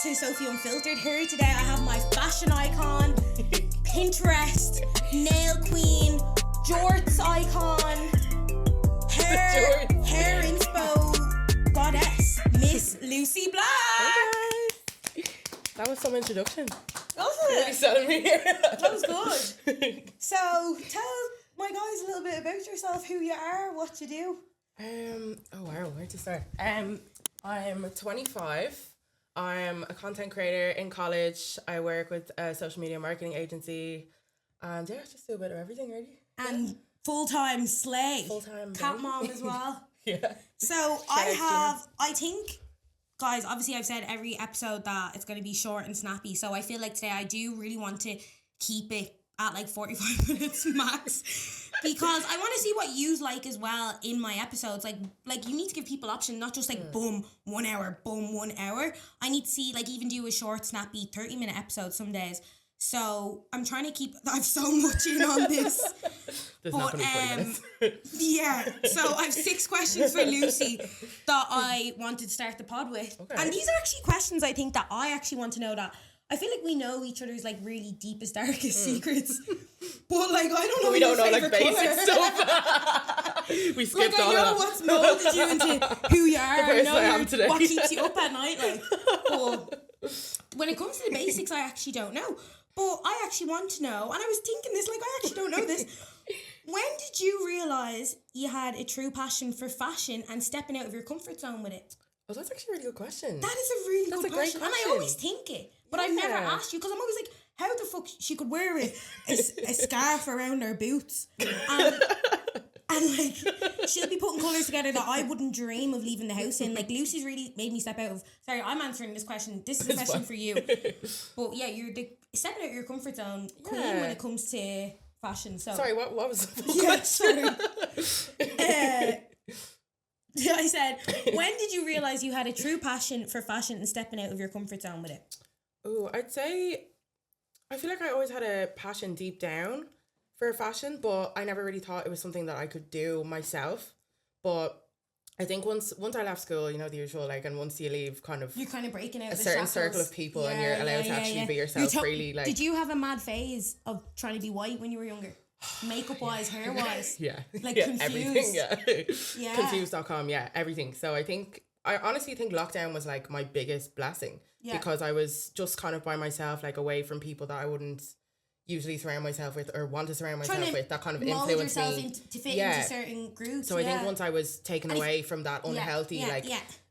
to Sophie Unfiltered. Here today I have my fashion icon, Pinterest, nail queen, jorts icon, hair inspo goddess, Miss Lucy Black. Hey guys. That was some introduction. Was Really it? selling me here. That was good. So tell my guys a little bit about yourself, who you are, what you do. Oh wow, where to start? I'm 25. I'm a content creator in college. I work with a social media marketing agency. And yeah, just do a bit of everything, really. And full-time slay. Full-time cat baby. mom as well. Yeah. So I think, guys, obviously I've said every episode that it's going to be short and snappy. So I feel like today I do really want to keep it at like 45 minutes max, because I want to see what you like as well in my episodes. Like you need to give people option, not just like boom 1 hour, boom 1 hour. I need to see, like, even do a short snappy 30-minute episode some days. So I'm trying to keep, I have so much in on this. There's not going to be 40 minutes. Yeah, so I have 6 questions for Lucy that I wanted to start the pod with. Okay. And these are actually questions I think that I actually want to know, that I feel like we know each other's like really deepest, darkest secrets. But like, I don't know. We don't know like favourite basic colour. stuff. We skipped Like, all I know of that. what's molded you into who you are. I person know I am today. what keeps you up at night. Like, but when it comes to the basics, I actually don't know. But I actually want to know, and I was thinking this, like, I actually don't know this. When did you realise you had a true passion for fashion and stepping out of your comfort zone with it? Oh, that's actually a really good question. That is a really That's good a great question. And I question. always think it, but I've never Yeah. asked you, because I'm always like, how the fuck she could wear a scarf around her boots? And like, she'll be putting colours together that I wouldn't dream of leaving the house in. Like, Lucy's really made me step out of... Sorry, I'm answering this question. This is a question for you. But yeah, you're the stepping out of your comfort zone queen when it comes to fashion. So Sorry, what was the full yeah, question? sorry. I said, when did you realise you had a true passion for fashion and stepping out of your comfort zone with it? Oh, I'd say, I feel like I always had a passion deep down for fashion, but I never really thought it was something that I could do myself. But I think once I left school, you know, the usual, like, and once you leave kind of You're kind of breaking out a the certain shackles. circle of people and you're allowed to actually be yourself freely. Like, did you have a mad phase of trying to be white when you were younger? Makeup wise, hair wise? yeah. Like, yeah, confused? everything, yeah. Yeah. Confused.com, yeah, everything. So I honestly think lockdown was like my biggest blessing, because I was just kind of by myself, like away from people that I wouldn't usually surround myself with or want to surround myself with, that kind of mold influenced yourself me. to fit into certain groups. So I think once I was taken away from that unhealthy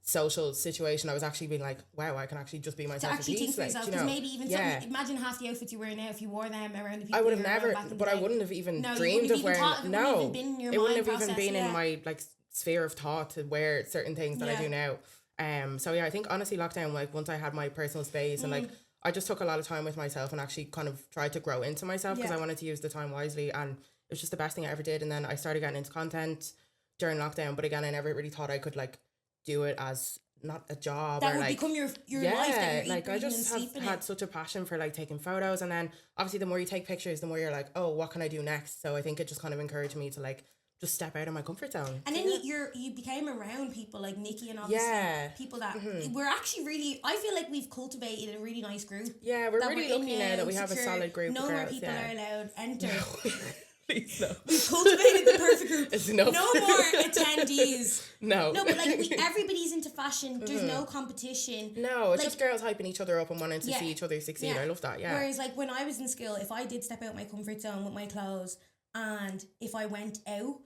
social situation, I was actually being like, wow, I can actually just be myself. To actually think for like, yourself, you because know, maybe even something, imagine half the outfits you wear now, if you wore them around the people I would have you were never, around back in but the I day. wouldn't have even No, you dreamed wouldn't of even wearing. thought, it wouldn't even been in your it wouldn't mind have even process, been in my like sphere of thought to wear certain things that I do now. So yeah, I think honestly lockdown, like once I had my personal space and like I just took a lot of time with myself and actually kind of tried to grow into myself, because I wanted to use the time wisely, and it was just the best thing I ever did. And then I started getting into content during lockdown, but again, I never really thought I could like do it as not a job that or would like become your life. That like I just have had such a passion for like taking photos, and then obviously the more you take pictures, the more you're like, oh, what can I do next? So I think it just kind of encouraged me to like just step out of my comfort zone. And then you became around people like Nikki and obviously people that we're actually really, I feel like we've cultivated a really nice group. Yeah, we're really lucky now that we have a solid group. No of more girls, people are allowed enter. No. Please no. We've cultivated the perfect group. It's enough. No more attendees. No, but like everybody's into fashion. There's no competition. No, it's like, just girls hyping each other up and wanting to see each other succeed. I love that. Yeah. Whereas like when I was in school, if I did step out my comfort zone with my clothes, and if I went out,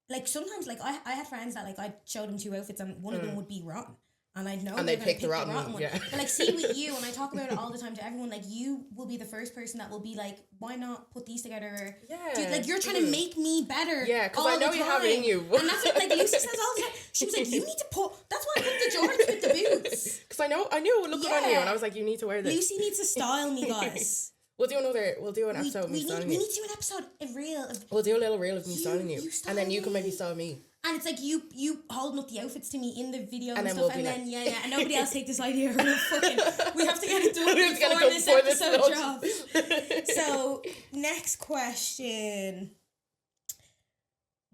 like sometimes like I had friends that like I'd show them 2 outfits and one of them would be rotten. And I'd know and they'd pick the rotten one. Yeah. But like, see with you, and I talk about it all the time to everyone, like you will be the first person that will be like, why not put these together? Yeah. Dude, like you're trying to make me better. Yeah, because I know you have it in you. And that's what like Lucy says all the time. She was like, you need to put, that's why I put the jorts with the boots. Because I knew it would look good on you, and I was like, you need to wear this. Lucy needs to style me, guys. We'll do an episode of me styling you. We need to do an episode, a reel. We'll do a little reel of me styling you. And then you can maybe style me. And it's like you holding up the outfits to me in the video and stuff, we'll and then like... and nobody else take this idea. We have to get it done before this episode drops. So next question: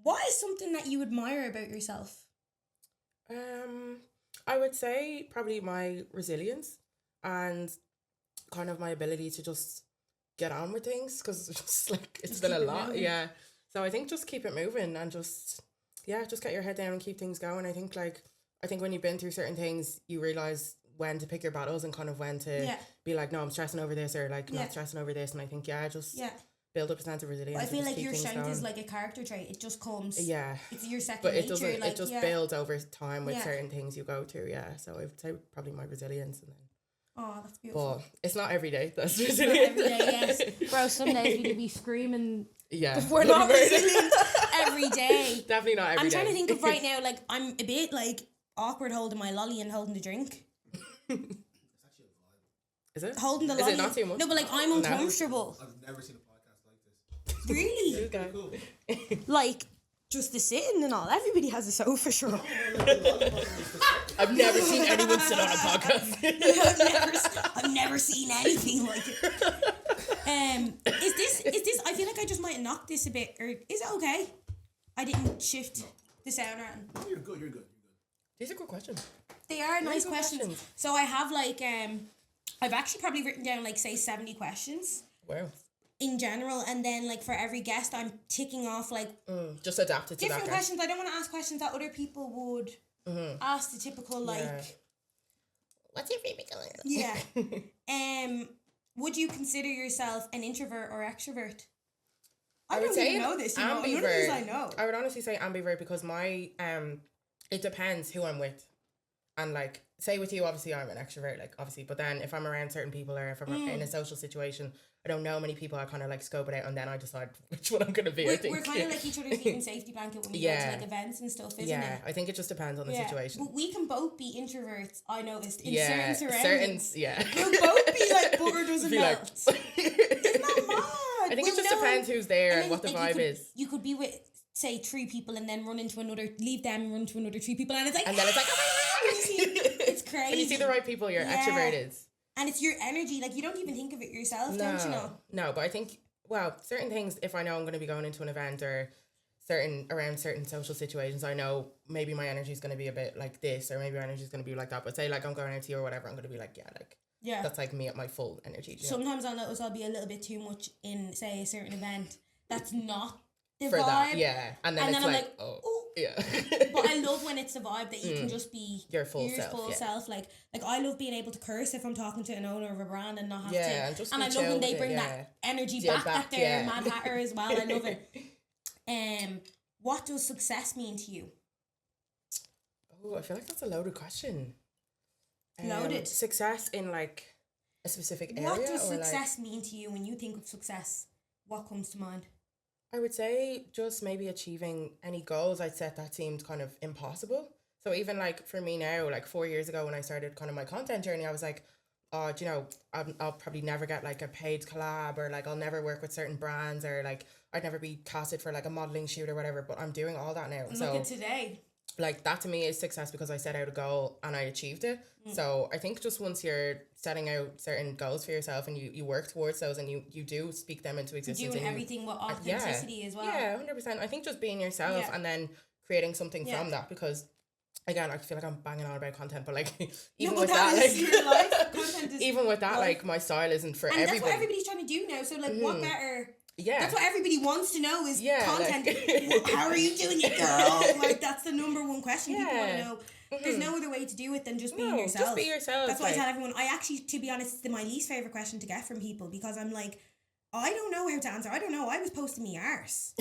what is something that you admire about yourself? I would say probably my resilience. and kind of my ability to just get on with things, because it's just like it's Just been a keep it lot. moving. Yeah. So I think just keep it moving and just get your head down and keep things going. I think when you've been through certain things, you realize when to pick your battles and kind of when to be like, no, I'm stressing over this, or like not stressing over this. And I think just build up a sense of resilience. I feel and just like keep your things strength going. is like a character trait. It just comes. Yeah. It's your second But nature. it doesn't. Like, It just builds over time with certain things you go through. Yeah. So I would say probably my resilience, and then. Oh, that's beautiful. But it's not every day. That's It's not resilient. every day, yes. Bro, some days we could be screaming. Yeah. We're not resilient every day. Definitely not every day. I'm trying to think of right now, like, I'm a bit, like, awkward holding my lolly and holding the drink. Is it? Holding the Is lolly. it not too much? No, but, like, I'm uncomfortable. I've never seen a podcast like this. Really? Okay. Cool. Like, just the sitting and all. Everybody has a sofa, sure. I've never seen anyone sit on a podcast. I've never seen anything like it. Is this? I feel like I just might knock this a bit, or is it okay? I didn't shift the sound around. No, you're good. You're good. These are good questions. They are nice good questions. questions. So I have like I've actually probably written down like say 70 questions Wow. in general, and then like for every guest I'm ticking off like Just adapted to different that. questions. I don't want to ask questions that other people would ask the typical like. Yeah. What's your favorite color? Yeah. Would you consider yourself an introvert or extrovert? I would don't say even know this. You know? None of ambivert. these I know. I would honestly say ambivert, because my it depends who I'm with, and like say with you, obviously I'm an extrovert, like obviously, but then if I'm around certain people, or if I'm in a social situation, I don't know many people, I kind of like scope it out and then I decide which one I'm gonna be. I think We're kind of like each other's even safety blanket when we go to like events and stuff, isn't it? I think it just depends on the situation. But we can both be introverts, I noticed, in Yeah, certain surroundings. yeah. We'll both be like butter doesn't Be like- melt. Isn't that mad? I think it just depends who's there and what the vibe is. You could be with, say, 3 people and then run into another, leave them and run into another 3 people, and it's like, And then it's like, oh my God! it's crazy. When you see the right people, you're extroverted. And it's your energy, like you don't even think of it yourself, don't you know? No, but I think, well, certain things, if I know I'm going to be going into an event or around certain social situations, I know maybe my energy is going to be a bit like this, or maybe my energy is going to be like that. But say like I'm going out to you or whatever, I'm going to be like, yeah, that's like me at my full energy. You know? Sometimes I'll notice I'll be a little bit too much in, say, a certain event. That's not the For vibe. that, yeah. And then it's I'm like, oh, yeah. But I love when it's a vibe that you can just be your full self. Like I love being able to curse if I'm talking to an owner of a brand and not have to. And just and be I love chill when they with bring it, that energy Yeah, back back, that they're yeah. Mad Hatter as well. I love it. What does success mean to you? Oh, I feel like that's a loaded question. Loaded. Success in like a specific area. What does or success mean to you when you think of success? What comes to mind? I would say just maybe achieving any goals I'd set that seemed kind of impossible. So even like for me now, like 4 years ago when I started kind of my content journey, I was like, oh, do you know, I'll probably never get like a paid collab, or like I'll never work with certain brands, or like I'd never be casted for like a modeling shoot or whatever, but I'm doing all that now. And so look at today. like that to me is success, because I set out a goal and I achieved it. So I think just once you're setting out certain goals for yourself and you work towards those and you do speak them into existence. Doing and everything with authenticity as well. Yeah, 100%. I think just being yourself and then creating something from that, because again, I feel like I'm banging on about content, but like even with that, like your life. Content is even with that, life. like my style isn't for and everybody. that's what everybody's trying to do now. So like, what better? Yeah, That's what everybody wants to know is content. like- How are you doing it, girl? Like that's the number one question people want to Yeah. know. There's no other way to do it than just being yourself. Just be yourself. That's what like, I tell everyone. I actually, to be honest, it's my least favorite question to get from people, because I'm like, I don't know how to answer. I don't know. I was posting me arse.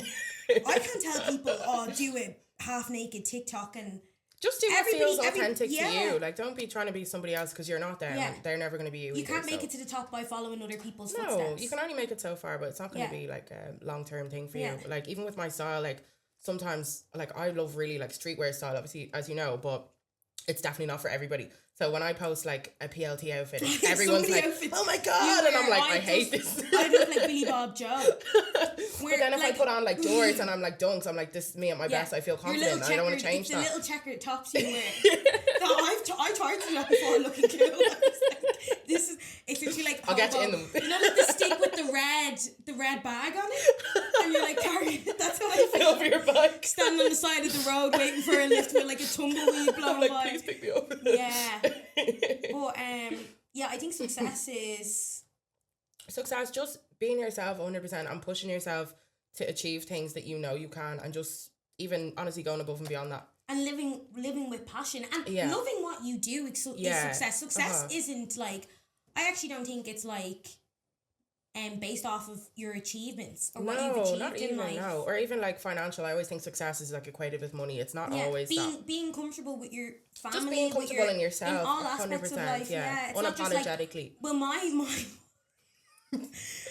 I can't tell people, oh, do a half naked TikTok and. Just do what feels authentic to yeah. you. Like, don't be trying to be somebody else, because you're not them. Yeah. They're never going to be you. You either, can't make so. it to the top by following other people's No, footsteps. you can only make it so far, but it's not going to Yeah. be like a long term thing for Yeah. you. Like even with my style, like sometimes like I love really like streetwear style, obviously, as you know, but it's definitely not for everybody. So when I post like a PLT outfit, everyone's like, "Oh my god!" and I'm like, "I hate this." I look like Billy Bob Joe. But then if I put on like jorts and I'm like dunks, I'm like, "This is me at my best. I feel Your confident. little I don't want to change it's that." the little checkered tops you wear. I tried to do that before looking cool. I was like, this is it's literally like I'll get you in hobo. them. You know, like the stick with the red bag on it, and you're like carrying it. That's how I feel. Over your bike, Standing on the side of the road waiting for a lift with like a tumbleweed blowing like, by. please pick me up. Yeah. But Yeah, I think success is... Success, just being yourself 100% and pushing yourself to achieve things that you know you can, and just even honestly going above and beyond that. And living with passion and loving what you do is success. Success isn't like... I actually don't think it's like... based off of your achievements or what you've achieved not in even, life. No, or even like financial. I always think success is like equated with money. It's not always being comfortable with your family, just being comfortable in yourself, in all aspects of life. Yeah, it's unapologetically. not just like, well,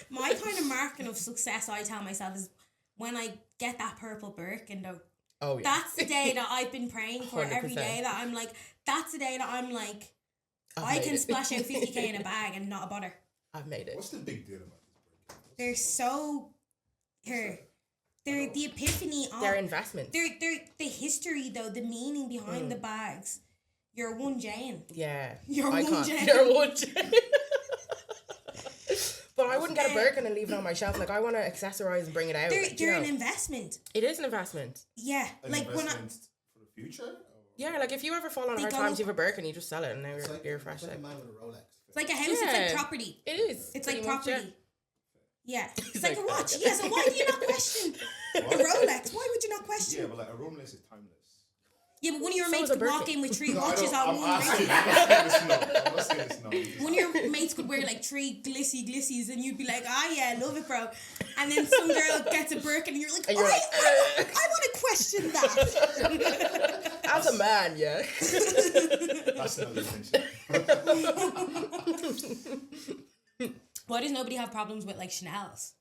my kind of marking of success, I tell myself, is when I get that purple Birkin though. Oh yeah, that's the day that I've been praying for 100%. Every day. That I'm like, that's the day that I'm like, I can splash out 50k in a bag and not a bother. I've made it. What's the big deal about this Birkin? They're so... They're the epiphany of... They're investment. They're the history, though, the meaning behind the bags. You're one Jane. Yeah. You're one Jane. You're one Jane. But I wouldn't get a Birkin and leave it on my shelf. Like, I want to accessorize and bring it out. They're an investment. It is an investment. Yeah. An like investment for the future? Or? Yeah, like if you ever fall on hard times, you have a Birkin, you just sell it and now you're fresh. It's like a man with a Rolex. It's like a house, it's like property. It is. It's like property. Yeah. It's like a like watch. Yeah, so why do you not question a Rolex? Why would you not question? Yeah, but like a Rolex is timeless. Yeah, but one of your mates could walk in with 3 watches on one ring. I'm not saying this now. One of your mates could wear like 3 glissies and you'd be like, yeah, love it, bro. And then some girl gets a Birkin and you're like, I want to question that. As a man, yeah. That's another thing. Why does nobody have problems with like Chanel's?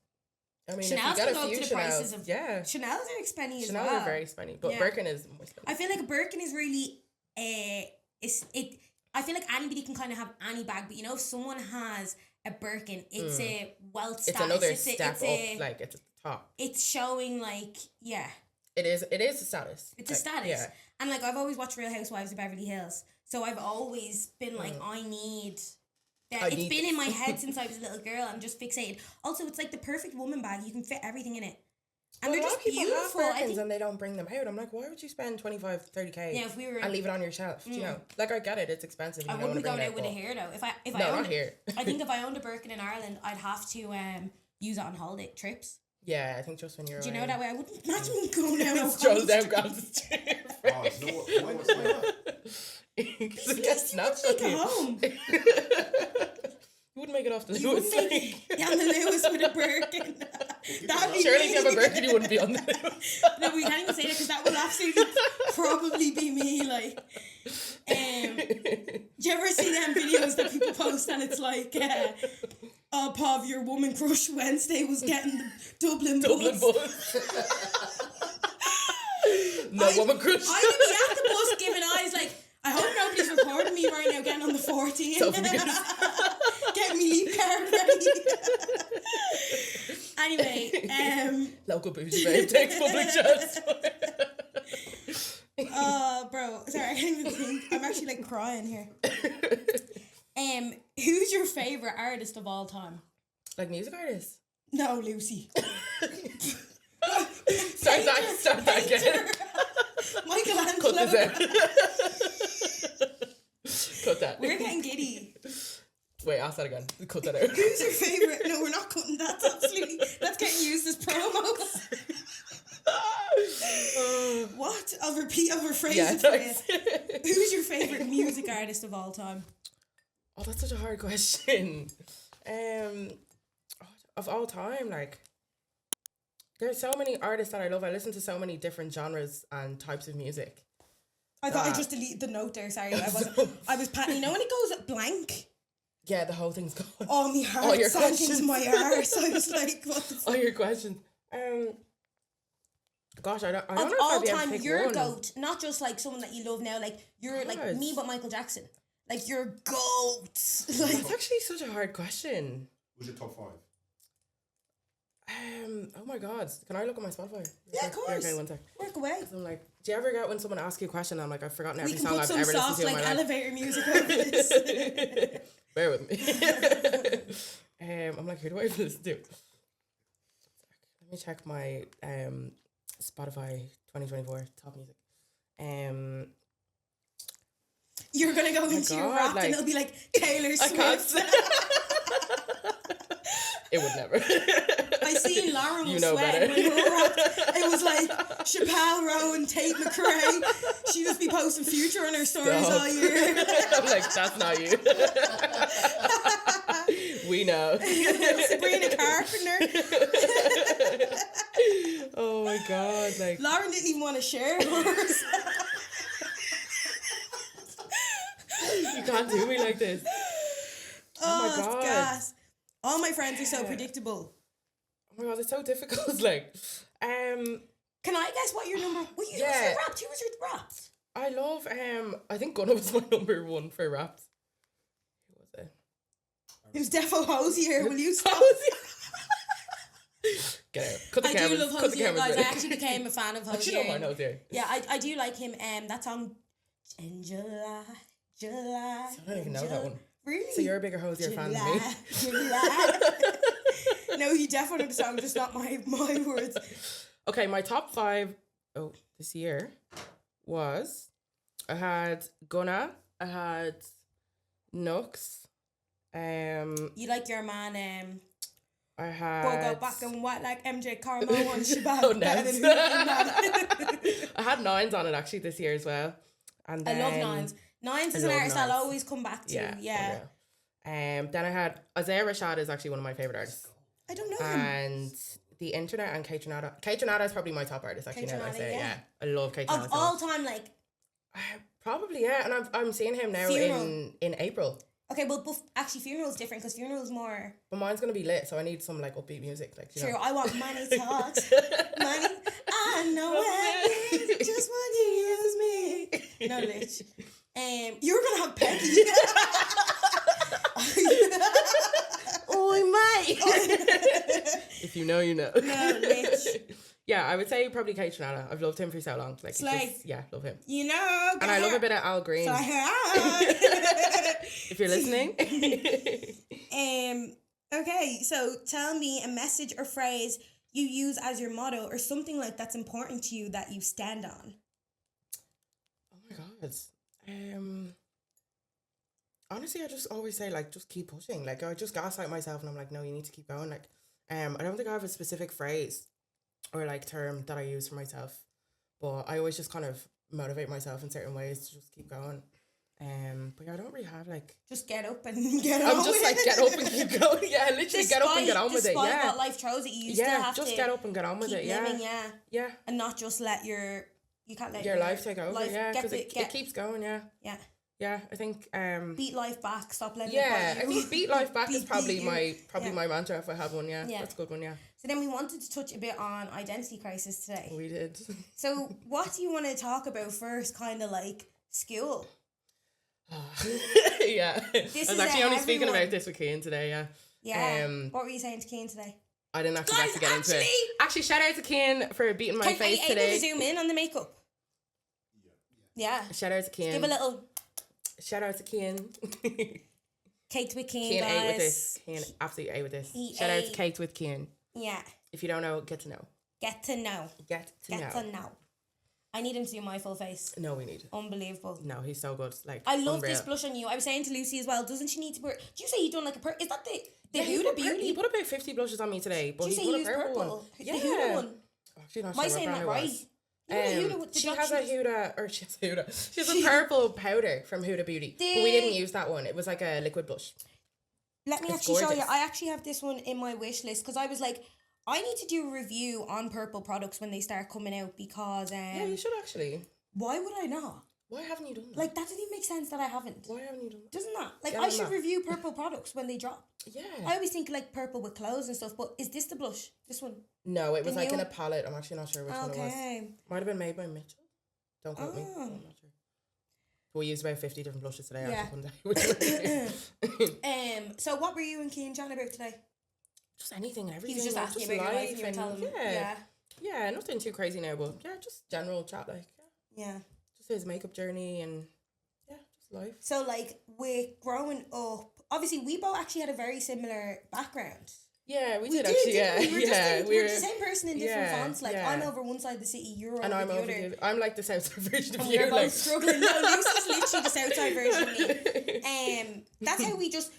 I mean, Chanel's if you get can go up to the prices of... Yeah. Chanel's are expensive as well. Chanel's are very expensive, but Birkin is more expensive. I feel like a Birkin is really... I feel like anybody can kind of have any bag, but you know, if someone has a Birkin, it's a wealth status. It's another step up, like it's at the top. It's showing like, It is a status. It's a status. Yeah. And like, I've always watched Real Housewives of Beverly Hills, so I've always been like, I need... It's been in my head since I was a little girl. I'm just fixated. Also, it's like the perfect woman bag. You can fit everything in it. And they're just beautiful. Have Birkins and they don't bring them out. I'm like, why would you spend 25, 30k if we were and leave it on your shelf? You know, like I get it, it's expensive. I wouldn't be going out with it here though. Not here. I think if I owned a Birkin in Ireland, I'd have to use it on holiday trips. Yeah, I think just when you're. Do you know that way? I wouldn't imagine me going out. Strolls down, grabs the street. Why not? Because it gets snapped at you. Home. You wouldn't make it off the Lewis. Yeah, on the Lewis with a Birkin. Surely if you have a Birkin, you wouldn't be on the Lewis. No, we can't even say that because that will absolutely probably be me. Like, do you ever see them videos that people post and it's like, Pav, your woman crush Wednesday was getting the Dublin bus. No woman crush. I would be at the bus giving eyes like, I hope nobody's recording me right now getting on the 14. Getting me leap card ready. Anyway, local bougie babe takes public transport. Bro, sorry, I can't even think. I'm actually like crying here. Who's your favourite artist of all time? Like music artist? No, Lucy. Start that again. Michelangelo. Cut this out. Cut that. We're getting giddy. Wait, ask that again. Cut that out. Who's your favourite? No, we're not cutting that. That's getting used as promos. What? I'll rephrase it for you. Who's your favourite music artist of all time? Oh, that's such a hard question. Of all time, like, there's so many artists that I love. I listen to so many different genres and types of music. I thought I just deleted the note there. Sorry, I was patting. You know when it goes blank? Yeah, the whole thing's gone. Oh, my heart sank into my arse. I was like, what the fuck? All your questions. Gosh, I don't know of if all I'd be able to time, pick you're a one. goat. Not just like someone that you love now. Like, you're like me, but Michael Jackson. Like, you're a goat. Like, that's actually such a hard question. What's your top 5? Oh my God. Can I look at my Spotify? Yeah, of course. Okay, one sec. Work away. I'm like, do you ever get when someone asks you a question, I'm like, I've forgotten every We song can I've put ever some listened soft, to in like, my life. elevator music over this. Bear with me. I'm like, who do I listen to? Let me check my Spotify 2024 top music. You're gonna go into your God, rap like, and it'll be like Taylor I can't. Swift. It would never. I seen Lauren You was know sweating better. when we were rapped. It was like Chappelle Rowe and Tate McRae. She just be posting Future on her stories Stop. all year. I'm like, that's not you. We know. Sabrina Carpenter. Oh my God, like. Lauren didn't even want to share hers. You can't do me like this. Oh my God. Gas. All my friends are so predictable. Oh my God, it's so difficult. Like, Can I guess what your number? Well, you Yeah. was rapped. Who was your rapped? I love, I think Gunna was my number one for raps. Who was it? It was Defo Hosier. Will you stop? Get out. Cut the I cameras. do love Cut the Hosier, cameras guys. I out. actually became a fan of I actually don't Hosier. mind Hosier. Yeah, I do like him. That song, in July. I don't even know that one. Really? So you're a bigger Hosier fan than me. July. No, he definitely know the song, just not my words. Okay, my top 5 this year was I had Gunna, I had Nux, You like your man, I had Bogo back and white like MJ Carmel on Shabbat. Oh, Better nice. than who- I had Nines on it actually this year as well. And I then, love Nines. Nines is I an love artist I'll Nines. always come back to. Yeah. Then I had Isaiah Rashad is actually one of my favorite artists. I don't know him. And The Internet and Kate Renata. Kate Renata is probably my top artist actually. Now that I Kate say it, Renata, yeah. I love Kate Of Renata. all time, like, Probably, yeah. And I'm seeing him now Funeral. in April. okay, well, actually, Funeral's different because Funeral's more But mine's gonna be lit, so I need some like upbeat music, like you true. know. I want money talks. Money, I know it. Just when you use me. No, Lich. You're gonna have Peggy. Oh, mate. If you know, you know. No, Lich. Yeah, I would say probably Kate Renata. I've loved him for so long. Like, it's Slay. just, yeah, love him. You know. And I love a bit of Al Green. If you're listening. Okay, so tell me a message or phrase you use as your motto or something like that's important to you that you stand on. Oh my God. Honestly, I just always say like just keep pushing. Like I just gaslight myself and I'm like, no, you need to keep going. Like I don't think I have a specific phrase or like term that I use for myself. But I always just kind of motivate myself in certain ways to just keep going. But yeah, I don't really have like Just get up and get on. I'm just like get up and keep going. Yeah, literally get up and get on with it. Despite Yeah. what life throws at you, you still Yeah, have just to get up and get on with keep it. Yeah. living, Yeah. and not just let your Your life take over. life Yeah, get because the- it keeps going. Yeah. yeah. Yeah, I think Beat life back. Stop letting yeah, it I bite you. think beat life back is Beat probably you. my my mantra if I have one. Yeah, Yeah. that's a good one. Yeah, So then we wanted to touch a bit on identity crisis today. we did. So what do you want to talk about first? Kind of like school. Yeah, I was is actually only speaking everyone. about this with Cian today. Yeah, Yeah. What were you saying to Cian today? I didn't actually Guys, get to get into it. actually- Actually, shout out to Cian for beating my Are face you able today. to zoom in on the makeup? Yeah. Shout out to Cian. Give a little Shout out to Cian. Kate with Cian, Cian guys. ate with this. Cian absolutely ate with this. He Shout out to ate. Kate with Cian. Yeah. If you don't know, get to know. Get to know. Get to Get know. to know. I need him to do my full face. No, we need. Unbelievable. No, he's so good. Like I love unreal. this blush on you. I was saying to Lucy as well, doesn't she need to wear... Do you say he done like a Is that the Yeah, he Huda put Beauty? He put about 50 blushes on me today, but Do you he say put he a used purple purple? one. The Yeah. Huda one. Actually, not Am I sure saying what that brand it right? was. You know the Huda with the She dot has a shoes? Huda, or she has a Huda. She has a purple powder from Huda Beauty, but we didn't use that one. It was like a liquid blush. Let me It's actually show you. gorgeous. I actually have this one in my wish list because I was like, I need to do a review on purple products when they start coming out because Yeah, you should actually. why would I not? Why haven't you done that? Like that doesn't even make sense that I haven't. Why haven't you done that? Doesn't that? Like Get I on should that. review purple products when they drop. Yeah. I always think like purple with clothes and stuff, but is this the blush? This one? No, it was The like in new- a palette. I'm actually not sure which one it was. Okay. Might have been made by Mitchell. Don't quote me. Oh. I'm not sure. We used about 50 different blushes today. I Yeah. actually couldn't tell you which one. So what were you and Cian chatting about today? Just anything and He everything. was just like, asking about your life and you were telling him. yeah. Yeah, nothing too crazy now, but yeah, just general chat, like, Yeah. just his makeup journey and yeah, just life. So like with growing up, obviously we both actually had a very similar background. Yeah, we did actually. Yeah, We were just yeah. we were the same person in different fonts. Like yeah. I'm over one side of the city, you're And over I'm the over other. the. I'm like the Southside version of And you. we're Like both struggling. No, Lucy's literally the Southside version of me. That's how we just.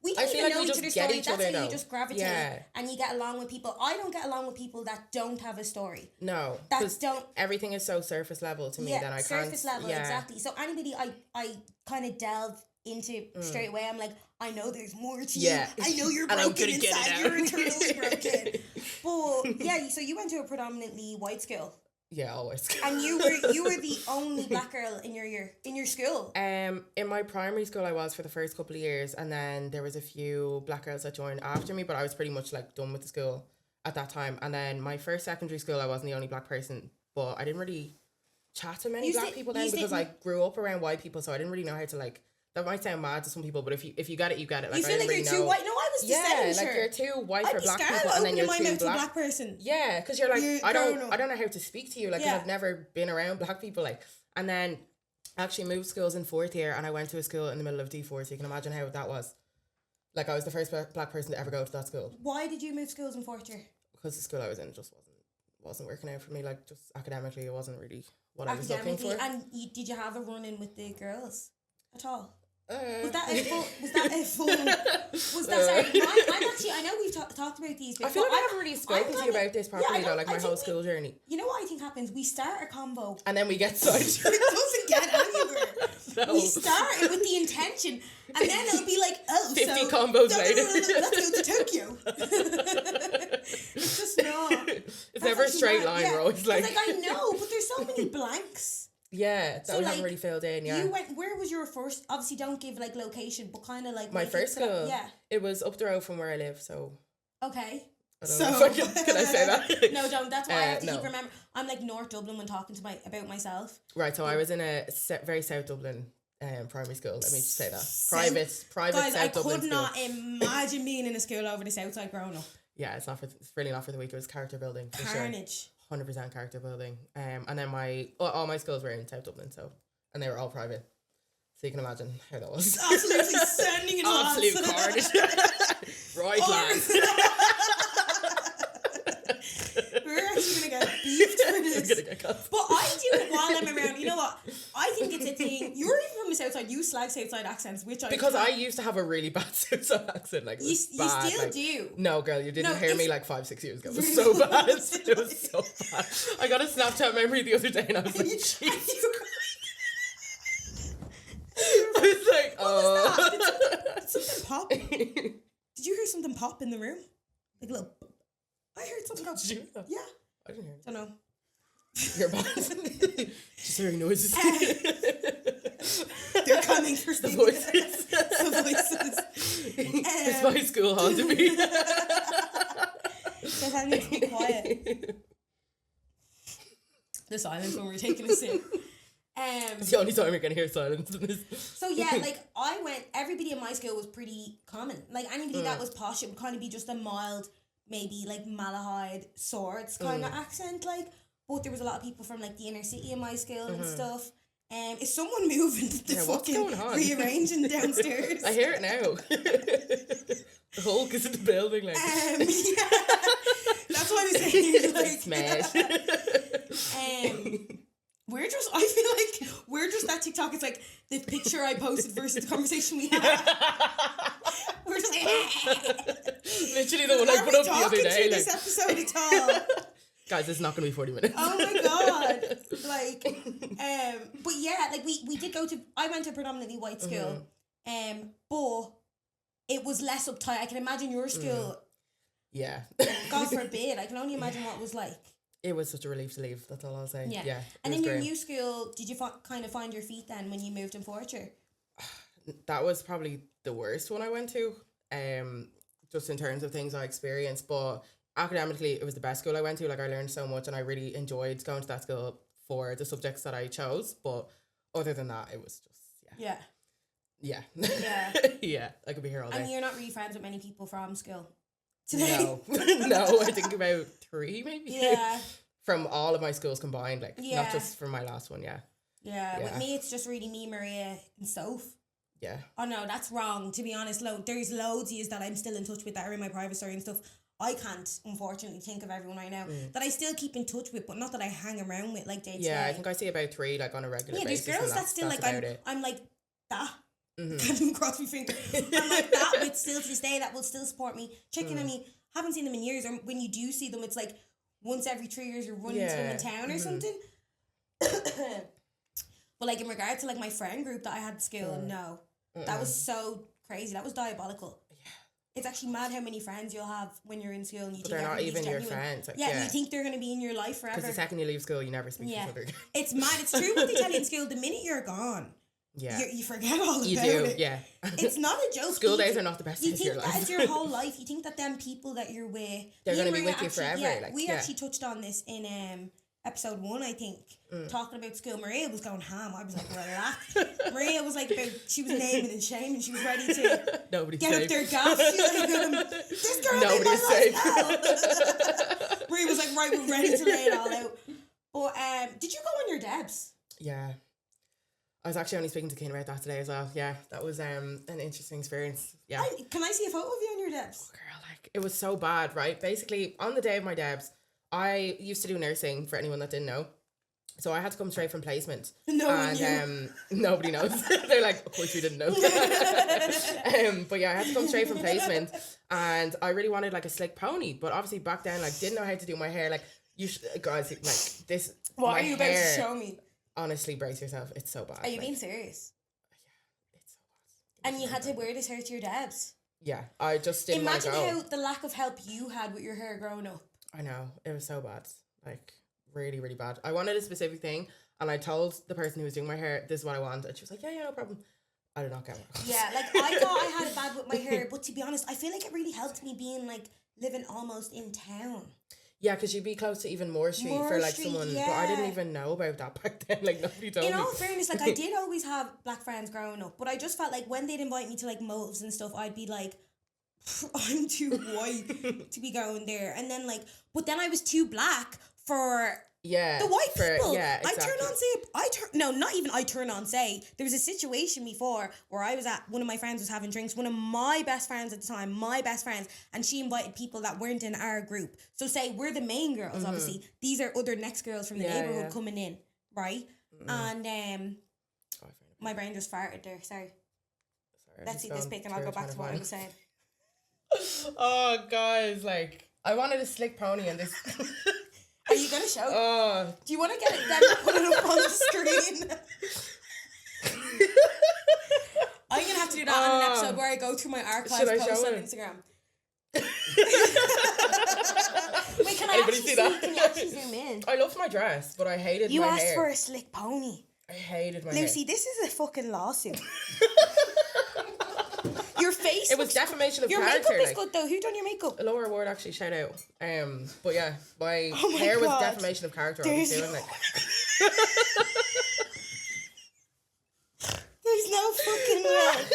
We don't I feel even like know we each just other's get story. each That's other, how you though. just gravitate Yeah. and you get along with people. I don't get along with people that don't have a story. no, That because don't. everything is so surface level to me that I can't. Surface level, exactly. So anybody I kind of delve into straight away, I'm like, I know there's more to you. I know you're And I'm broken gonna get it inside. out. You're eternally broken. But yeah, so you went to a predominantly white school. Yeah, always. And you were the only black girl in your school. In my primary school, I was for the first couple of years, and then there was a few black girls that joined after me, but I was pretty much like done with the school at that time. And then my first secondary school, I wasn't the only black person, but I didn't really chat to many black people then because I grew up around white people, so I didn't really know how to like. That might sound mad to some people, but if you get it, you get it. Like, You feel like you're too white. No, I was just saying, like you're too white for black people, and then you're my too mouth to a black. black person. Yeah, because you're like, I don't know how to speak to you, like, 'cause Yeah. I've never been around black people, like, and then I actually moved schools in fourth year, and I went to a school in the middle of D4, so you can imagine how that was. Like, I was the first black person to ever go to that school. Why did you move schools in fourth year? Because the school I was in just wasn't working out for me, like, just academically, it wasn't really what I was looking for. And did you have a run in with the girls at all? Was that a full? Sorry, I'm actually. I know we've talked about these. Before. I feel like I haven't really spoken to you about this properly though. Like my whole school journey. You know what I think happens? We start a convo, and then we get sidetracked. It doesn't get anywhere. No. We start it with the intention, and then it'll be like, 50 combos later. Let's go to Tokyo. It's just not. It's never a straight line. We're always like I know, but there's so many blanks. Yeah, that we haven't really filled in. Yeah, you went. Where was your first? Obviously, don't give like location, but kind of like my first school. Yeah, it was up the road from where I live. So okay. I don't know if can I say that? No, don't. That's why I have to keep remember. I'm like North Dublin when talking to about myself. Right. So I was in a very South Dublin primary school. Let me just say that private. Guys, South I Dublin could not imagine being in a school over the South Side growing up. Yeah, it's really not for the weak. It was character building. For Carnage. 100% character building. And then all my schools were in South Dublin, and they were all private. So you can imagine how that was. Absolutely sending it on. Absolute carnage. Right, lads. We're actually gonna get beefed for this. We're gonna get cut. But I do it while I'm around. You know what? I think it's a thing. You're even from the South Side. You slag South Side accents, which I used to have a really bad South Side accent. Like you bad, still like, do. No, girl, you didn't hear me like 5-6 years ago. It was so bad. It was so bad. I got a Snapchat memory the other day, and I was like, jeez. I was like, oh. What was that? Did something pop? Did you hear something pop in the room? Like a little. I heard something go. Did you hear that? Yeah. I didn't hear it. Don't know. You're bad. Just hearing noises. They're coming for the voices. The voices. It's my school haunted me. Guys, I need to be quiet. The silence when we're taking a sip. It's the only time you're gonna hear silence in this. So yeah, like everybody in my school was pretty common. Like anybody that was posh, it would kind of be just a mild, maybe like Malahide Swords kind of accent, like. But there was a lot of people from like the inner city in my school and stuff. Is someone moving the fucking rearranging downstairs? I hear it now. The Hulk is in the building, like. Yeah. That's what I was saying. Like, smash. I feel like we're just that TikTok. It's like the picture I posted versus the conversation we had. We're just like, literally the one I put up the other day. Like, this episode at all. Guys, it's not going to be 40 minutes. Oh my god. Like, but yeah, like we did go to, I went to a predominantly white school, but it was less uptight. I can imagine your school. Yeah. God forbid. I can only imagine what it was like. It was such a relief to leave. That's all I'll say. Yeah. And in your new school, did you kind of find your feet then when you moved in fourth year? That was probably the worst one I went to. Just in terms of things I experienced, but academically it was the best school I went to. Like I learned so much and I really enjoyed going to that school for the subjects that I chose. But other than that, it was just Yeah. Yeah. I could be here all day. And you're not really friends with many people from school today? No, I think about 3 maybe. Yeah. From all of my schools combined, like not just from my last one. Yeah. With me, it's just really me, Maria, and Soph. Yeah. Oh no, that's wrong. To be honest, there's loads of yous that I'm still in touch with that are in my private story and stuff. I can't, unfortunately, think of everyone right now that I still keep in touch with, but not that I hang around with like day to day. Yeah, I think I see about 3 like on a regular basis. Yeah, there's girls that still like I'm like that. Can't even cross my finger. I'm like that with still to this day that will still support me, checking on me. Haven't seen them in years, or when you do see them, it's like once every 3 years you're running into them in town or something. But like in regard to like my friend group that I had at school, no, that was so crazy. That was diabolical. It's actually mad how many friends you'll have when you're in school and you think they're not even genuine. your friends. Like, you think they're going to be in your life forever. Because the second you leave school, you never speak to each other. It's mad. It's true what they tell you in school. The minute you're gone, you forget all about it. Yeah. It's not a joke. School days are not the best days of your life. You think that is your whole life. You think that them people that you're with... They're going to be with you forever. Yeah, we actually touched on this in... episode 1, I think, talking about school. Maria was going ham. I was like, relax. Maria was like, she was naming and shaming. She was ready to get up their gas. She's like, this girl Nobody's safe. Maria was like, right, we're ready to lay it all out. But did you go on your Debs? Yeah. I was actually only speaking to Kane about that today as well. Yeah, that was an interesting experience. Yeah. Can I see a photo of you on your Debs? Oh, girl, like, it was so bad, right? Basically, on the day of my Debs, I used to do nursing, for anyone that didn't know. So I had to come straight from placement. Nobody knows. They're like, of course you didn't know. But yeah, I had to come straight from placement, and I really wanted like a slick pony, but obviously back then, like, didn't know how to do my hair. Like, you guys, like, this. What are you about to show me? Honestly, brace yourself. It's so bad. Are you being serious? Yeah, it's so bad. And you had to wear this hair to your Debs? Yeah, I just didn't want to go. Imagine how the lack of help you had with your hair growing up. I know, it was so bad, like really, really bad. I wanted a specific thing, and I told the person who was doing my hair, this is what I want, and she was like, yeah, no problem. I did not get one. Yeah, like I thought I had it bad with my hair, but to be honest, I feel like it really helped me being like living almost in town. Yeah, because you'd be close to even more street for like someone, but I didn't even know about that back then. Like, nobody told me. In all fairness, like I did always have black friends growing up, but I just felt like when they'd invite me to like motives and stuff, I'd be like, I'm too white to be going there. And then like, but then I was too black for the white people. Yeah, exactly. I turn on say. There was a situation before where I was at, one of my friends was having drinks, one of my best friends at the time, and she invited people that weren't in our group. So say we're the main girls, obviously. These are other next girls from the neighborhood coming in, right? And my brain just farted there, sorry. Let's see this pic and I'll go back to what I was saying. Oh, guys, like, I wanted a slick pony and this. Are you going to show? Do you want to get it then put it up on the screen? I'm going to have to do that on an episode where I go through my archive posts on Instagram. Wait, can I actually see that? Can you actually zoom in? I loved my dress, but I hated my hair. You asked for a slick pony. I hated my hair. Lucy, this is a fucking lawsuit. Your face. It was defamation of your character. Your makeup is good though. Who done your makeup? Laura Ward, actually, shout out. But yeah, my hair was defamation of character. There's no fucking way.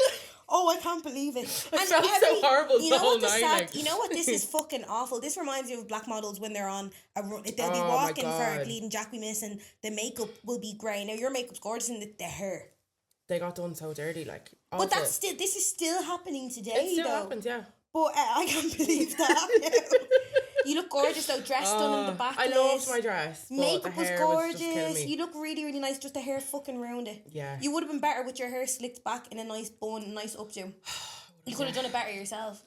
Oh, I can't believe it. I felt so horrible the whole night. You know what? This is fucking awful. This reminds me of black models when they're on a run. They'll be walking for leading Jackie Miss, and the makeup will be grey. Now your makeup's gorgeous, and the hair. They got done so dirty, like. Awful. But this is still happening today. It still happens, yeah. But I can't believe that. You look gorgeous though, dressed done in the back. I loved my dress. Makeup was gorgeous. You look really, really nice. Just the hair fucking round it. Yeah. You would have been better with your hair slicked back in a nice bun, a nice updo. You could have done it better yourself.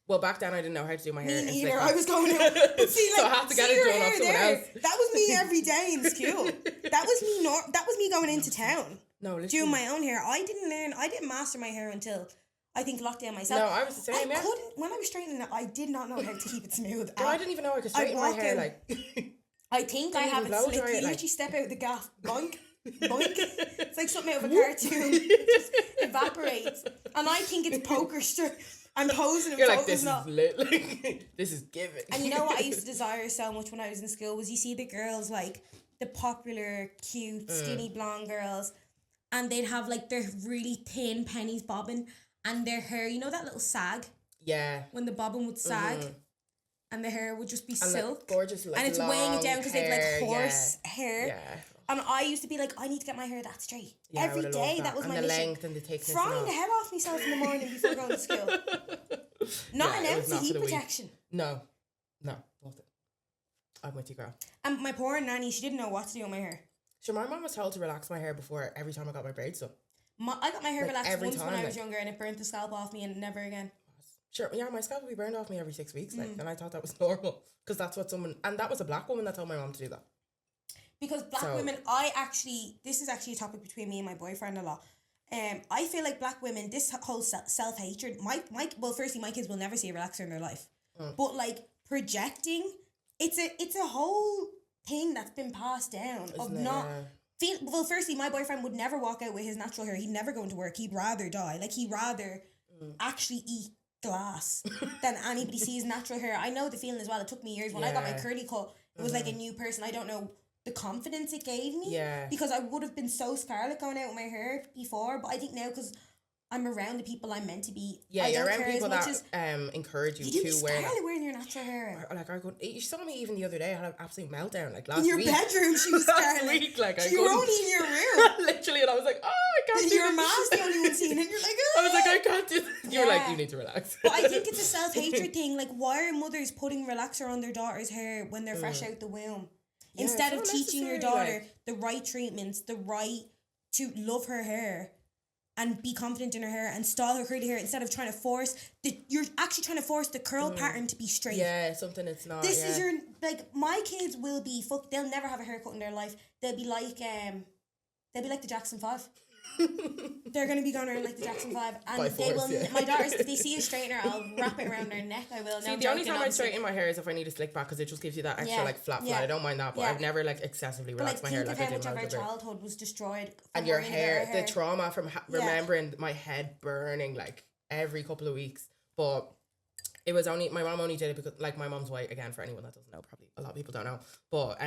Well, back then I didn't know how to do my hair. Me neither. I was going out. But see, like, so I have to get it done off someone else. That was me every day in school. That was me going into town. No, listen. Doing my own hair. I didn't master my hair until I think lockdown myself. No, I was the same. I couldn't, when I was straightening it, I did not know how to keep it smooth. I didn't even know I could straighten my hair. Like, I think I have it slick. You literally step out the gaff, boink, boink. It's like something out of a cartoon. It just evaporates. And I think it's poker strip. I'm posing and you're focusing like, this is lit. Like, this is giving. And you know what I used to desire so much when I was in school was you see the girls, like the popular, cute, skinny blonde girls, and they'd have like their really thin pennies bobbing, and their hair, you know that little sag? Yeah. When the bobbin would sag, and the hair would just be silk. Like, gorgeous, like, and it's weighing it down because they've like horse hair. Yeah. And I used to be like, I need to get my hair that straight. Yeah, I Every would've loved day, that was and my the mission. length and the thickness. Frying and the all. hell off myself in the morning before going to school. Not Yeah, an it was ounce not of for heat the weak. protection. No, nothing. I'm with you, girl. And my poor nanny, she didn't know what to do with my hair. Sure, my mom was told to relax my hair before every time I got my braids done. I got my hair Like, relaxed every once when time, I was like- younger and it burnt the scalp off me and never again. Sure, yeah, my scalp would be burned off me every 6 weeks, like, and I thought that was normal because that's what someone, and that was a black woman that told my mom to do that. Because black So- women, this is actually a topic between me and my boyfriend a lot. I feel like black women, this whole self-hatred, well, firstly, my kids will never see a relaxer in their life. But like projecting, it's a whole thing that's been passed down of Isn't it? not Yeah. well, firstly, my boyfriend would never walk out with his natural hair. He'd never go into work. He'd rather die. Like, he'd rather actually eat glass than anybody see his natural hair. I know the feeling as well. It took me years. When I got my Yeah. curly cut, it was like a new person. I don't know the confidence it gave me. Yeah. Because I would have been so scarlet going out with my hair before. But I think now, because I'm around the people I'm meant to be, Yeah, I you're don't around care people as much that as... encourage you You'd be to wear that. scarlet wearing your natural hair out. Like, I could, you saw me even the other day. I had an absolute meltdown, like last In your week. bedroom, she was Last scarlet. week, like, I You were couldn't. only in your room. Literally, and I was like, oh, I can't do Your this. ma's the only one seeing it. You're like, I was like, I can't do this. You were like, Yeah. you need to relax. But I think it's a self-hatred thing. Like, why are mothers putting relaxer on their daughter's hair when they're fresh out the womb? Yeah, Instead of it's not teaching your necessary, daughter the right treatments, the right to love her hair and be confident in her hair and style her curly hair, instead of trying to force you're actually trying to force the curl pattern to be straight. Yeah, something it's not. This yeah. is your, like, my kids will be they'll never have a haircut in their life. They'll be like the Jackson 5. They're gonna be going around like the Jackson 5, and By they force, will. yeah. My daughters, if they see a straightener, I'll wrap it around their neck. I will. See, the only time I straighten my hair is if I need a slick back because it just gives you that extra Yeah, like flat. yeah. I don't mind that, but Yeah. I've never like excessively But like, relaxed my think hair of like how I did much when of I our was a bit. childhood was destroyed. from And your worrying about hair, our the trauma from Yeah. remembering my head burning like every couple of weeks. But it was only, my mom only did it because, like, my mom's white, again, for anyone that doesn't know, probably a lot of people don't know. But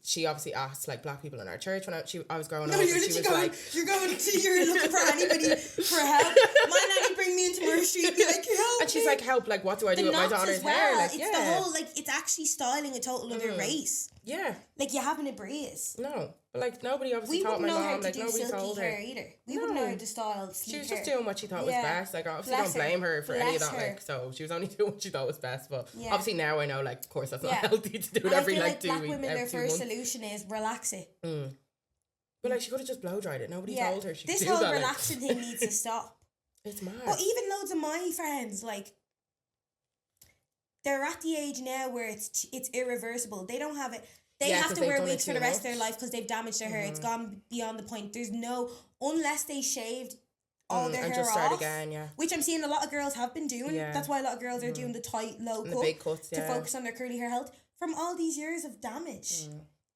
she obviously asked like black people in our church when I was growing up. No, and you're she literally was going. like, You're looking for anybody for help. My nanny bring me into Murray Street, be like, help. and she's me." like, help, like, what do I do the with my knots daughter's as well. hair? Like, It's yeah, the whole, like, it's actually styling a total other race. yeah, Like, you having a breeze. no, but like nobody obviously We taught wouldn't my know how mom. to Like do nobody silky told her. hair either. We wouldn't know how to style She sleek was hair. just doing what she thought was Yeah. best. Like, obviously, Bless don't blame her for any of Bless that. her. Like, so she was only doing what she thought was best. But Yeah. obviously now I know, like, of course, that's not Yeah. healthy to do it And I every feel like like 2 black weeks, women, every their 2 first months. solution is relax it. But like, she could have just blow dried it. Nobody Yeah, told her she this could do whole that. Like, relaxing thing needs to stop. it's mad. But even loads of my friends, like, they're at the age now where it's irreversible. They don't have it. They Yeah, have 'cause to they've wear done it wigs for too the rest of their much. life because they've damaged their hair. It's gone beyond the point. There's no, unless they shaved all their and hair just start off, again, yeah. which I'm seeing a lot of girls have been doing. Yeah. That's why a lot of girls are doing the tight, low And cut the big cuts, to yeah. focus on their curly hair health from all these years of damage.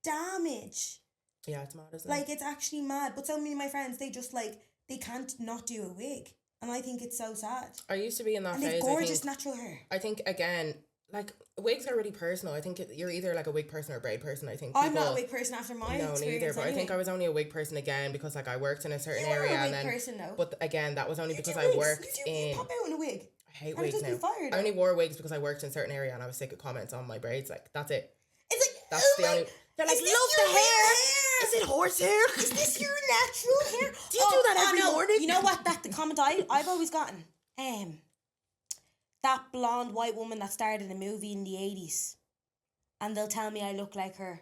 Damage. Yeah, it's mad, isn't Like, it? it's actually mad. But so many of my friends, they just, like, they can't not do a wig. And I think it's so sad. I used to be in that And phase. they've gorgeous natural hair. I think again, like, wigs are really personal. I think you're either like a wig person or a braid person. I think I'm not a people- wig person after my No, experience. neither. But I think anyway. I was only a wig person again because like I worked in a certain You are a area, wig and then. person, though. But again, that was only You because do I wigs. worked You in. pop out in a wig. I hate And it wigs doesn't now. be fired, I only though. wore wigs because I worked in a certain area and I was sick of comments on my braids. Like, that's it. It's like, That's oh the my, only. They're like, is love this the your real hair. hair? Is it horsehair? Is this your natural hair? Do you do that every no. morning? You know what? That the comment I've always gotten. That blonde white woman that starred in a movie in the 80s. And they'll tell me I look like her.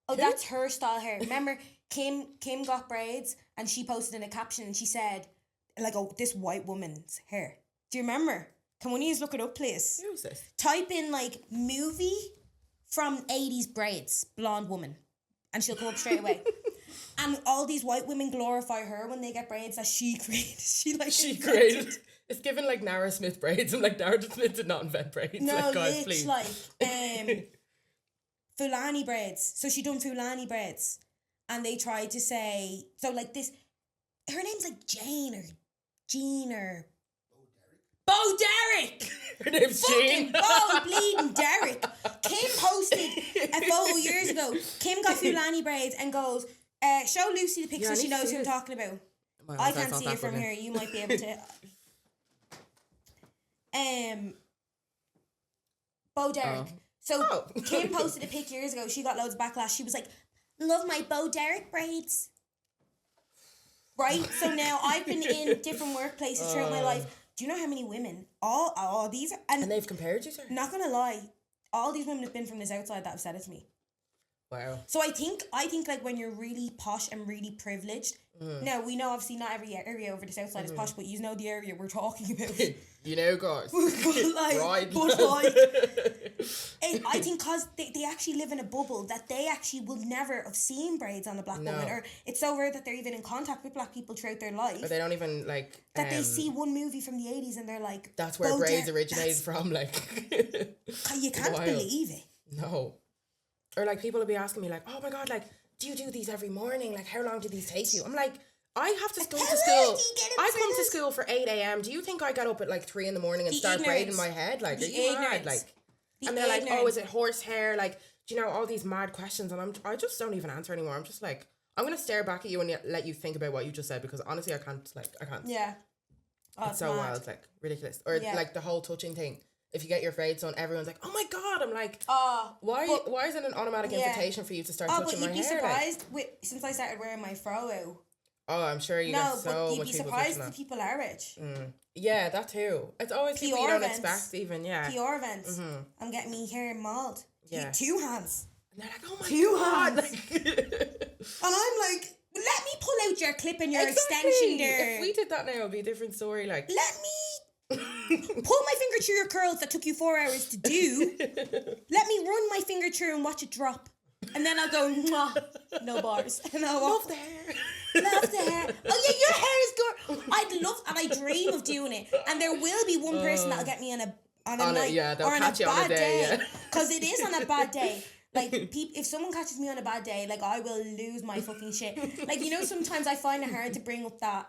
Oh, Who? that's her style hair. Remember, Kim got braids and she posted in a caption and she said, like, oh, this white woman's hair. Do you remember? Can one of you look it up, please? Who's this? Type in, like, movie from 80s braids, blonde woman. And she'll come up straight away. And all these white women glorify her when they get braids that she created. She She invented. created. It's given like Nara Smith braids. I'm like, Nara Smith did not invent braids. No, like, guys, it's please. like Fulani braids. So she done Fulani braids. And they tried to say, so like this, her name's like Jane or Jean or Bo Derek. Her name's Jane. Fucking Bo bleeding Derek. Kim posted a photo years ago. Kim got Fulani braids and goes, show Lucy the picture Yeah, I so she need to knows see who I'm this. talking about. My I eyesight's can't not see that it from good now. here. You might be able to. Bo Derek. Oh. So Oh. Kim posted a pic years ago. She got loads of backlash. She was like, love my Bo Derek braids. Right? So now I've been in different workplaces throughout my life. Do you know how many women? All these... And they've compared you to her? Not going to lie. All these women have been from this outside that have said it to me. Wow. So I think like when you're really posh and really privileged, now we know obviously not every area over the south side is posh, but you know the area we're talking about. You know, guys. I think because they actually live in a bubble that they actually will never have seen braids on a black woman, or it's so rare that they're even in contact with black people throughout their life. Or they don't even like... That they see one movie from the 80s and they're like... That's where braids originated from, like... You can't believe it. No. Or like people will be asking me like, oh my God, like, do you do these every morning? Like, how long do these take you? I'm like, I have to go to school. I come to school for 8 a.m. Do you think I got up at like 3 in the morning and start braiding my head? Like, are you mad? Like, and they're like, oh, is it horsehair? Like, do you know, all these mad questions? And I just don't even answer anymore. I'm just like, I'm going to stare back at you and let you think about what you just said, because honestly, I can't. Yeah. Oh, it's so wild. It's like ridiculous. Or like the whole touching thing. If you get your braids done, everyone's like, oh my God. I'm like, why is it an automatic invitation for you to start touching my hair? But you'd be surprised since I started wearing my fro out. Oh, I'm sure you get so much people. No, but you'd be surprised the people are rich. Yeah, that too. It's always PR people you don't expect even, yeah. PR events. I'm getting me hair mauled. Yeah. 2 hands. And they're like, oh my God. And I'm like, let me pull out your clip and your extension there. If we did that now, it would be a different story. Like, let me pull my finger through your curls that took you 4 hours to do. Let me run my finger through and watch it drop. And then I'll go, mwah, no bars. And I'll love the hair. Love the hair. Oh yeah, your hair is good. I'd love, and I dream of doing it. And there will be one person that'll get me on a night they'll or on catch a you on a bad day. Because it is on a bad day. Like, if someone catches me on a bad day, like, I will lose my fucking shit. Like, you know, sometimes I find it hard to bring up that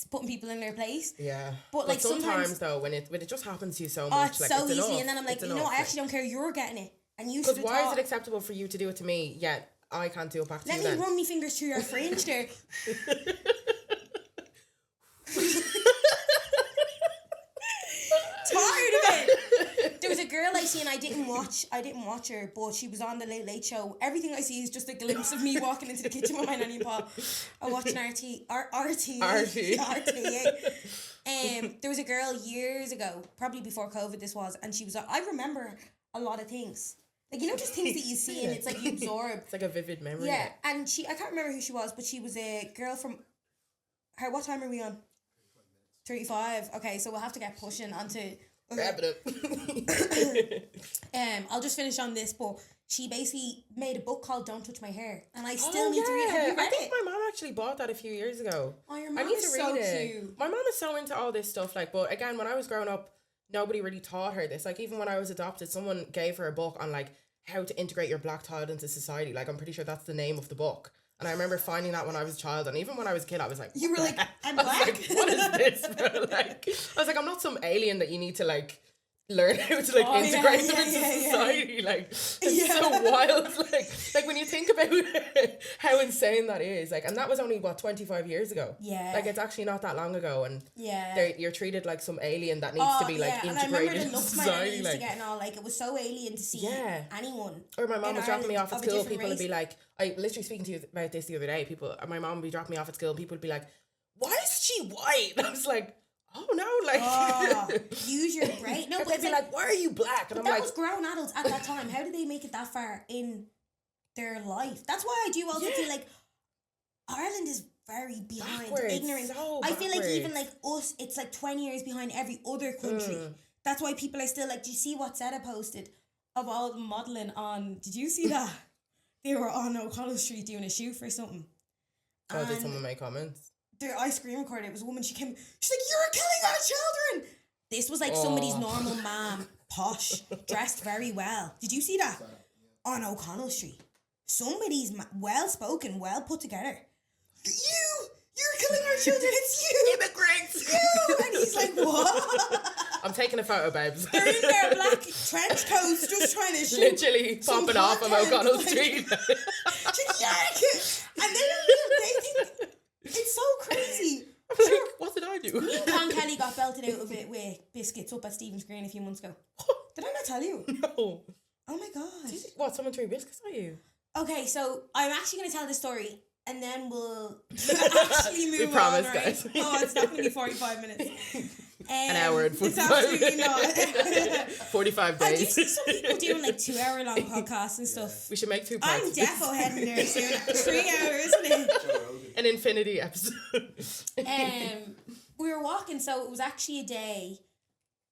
putting people in their place. Yeah. But like sometimes though, when it just happens to you so much, it's like, so it's easy, enough. and then I'm like, I actually don't care. You're getting it, and you. Because why is it acceptable for you to do it to me, yet I can't do it back to you? Let me run my fingers through your fringe there. Tired of it. There was a girl I seen. I didn't watch her, but she was on the Late Late Show. Everything I see is just a glimpse of me walking into the kitchen with my nanny and pa. I watched an RT. There was a girl years ago, probably before COVID this was, and she was I remember a lot of things. Like, you know, just things that you see and it's like you absorb. It's like a vivid memory. Yeah, and I can't remember who she was, but she was a girl from what time are we on? 35. Okay, so we'll have to get pushing onto. Wrap it up. I'll just finish on this, but she basically made a book called "Don't Touch My Hair," and I still need to read it. Have you read I think my mom actually bought that a few years ago. Oh, your mom I need is to read so it. cute. My mom is so into all this stuff, like, but again, when I was growing up, nobody really taught her this. Like, even when I was adopted, someone gave her a book on like how to integrate your black child into society. Like, I'm pretty sure that's the name of the book. And I remember finding that when I was a child, and even when I was a kid, I was like, you were like, I'm black. Like, what is this, bro? Like, I was like, I'm not some alien that you need to like learn how to like integrate them into society. Like, it's so wild. Like when you think about how insane that is, like, and that was only 25 years ago. Yeah. Like, it's actually not that long ago, and you're treated like some alien that needs to be like integrated and I remember the into looks society. My used to get and all, like, it was so alien to see anyone. Or my mom was dropping me off at school. People would race. be like, I literally speaking to you about this the other day. My mom would be dropping me off at school, and people would be like, "Why is she white?" And I was like, oh no, like use your brain. No, but they'd be like, why are you black? And I'm like, that was grown adults at that time. How did they make it that far in their life? That's why I do also feel like Ireland is very behind, ignorant. So I feel like even like us, it's like 20 years behind every other country. That's why people are still like, do you see what Zeta posted of all the modelling on? Did you see that? They were on O'Connell Street doing a shoot for something. Oh, did someone make comments? I screen recorded. It was a woman. She came. She's like, "You're killing our children." This was like somebody's normal mom, posh, dressed very well. Did you see that on O'Connell Street? Somebody's well spoken, well put together. You're killing our children. It's you, immigrants. You, and he's like, "What?" I'm taking a photo, babes. They're in their black trench coats, just trying to shoot. Literally popping off on O'Connell Street. And they think. It's so crazy. I'm like, what did I do? Me and Con Kelly got belted out of it with biscuits up at Stephen's Green a few months ago. Did I not tell you? No. Oh my god. What, someone threw biscuits at you? Okay, so I'm actually going to tell the story and then we'll actually move promise, on, right? guys. Oh, it's not going to be 45 minutes. An hour and 45 It's absolutely not. 45 I do days. see some people doing like 2-hour-long podcasts and stuff. We should make 2 parts. I'm defo heading there soon. 3 hours, isn't it? An infinity episode. We were walking, so it was actually a day.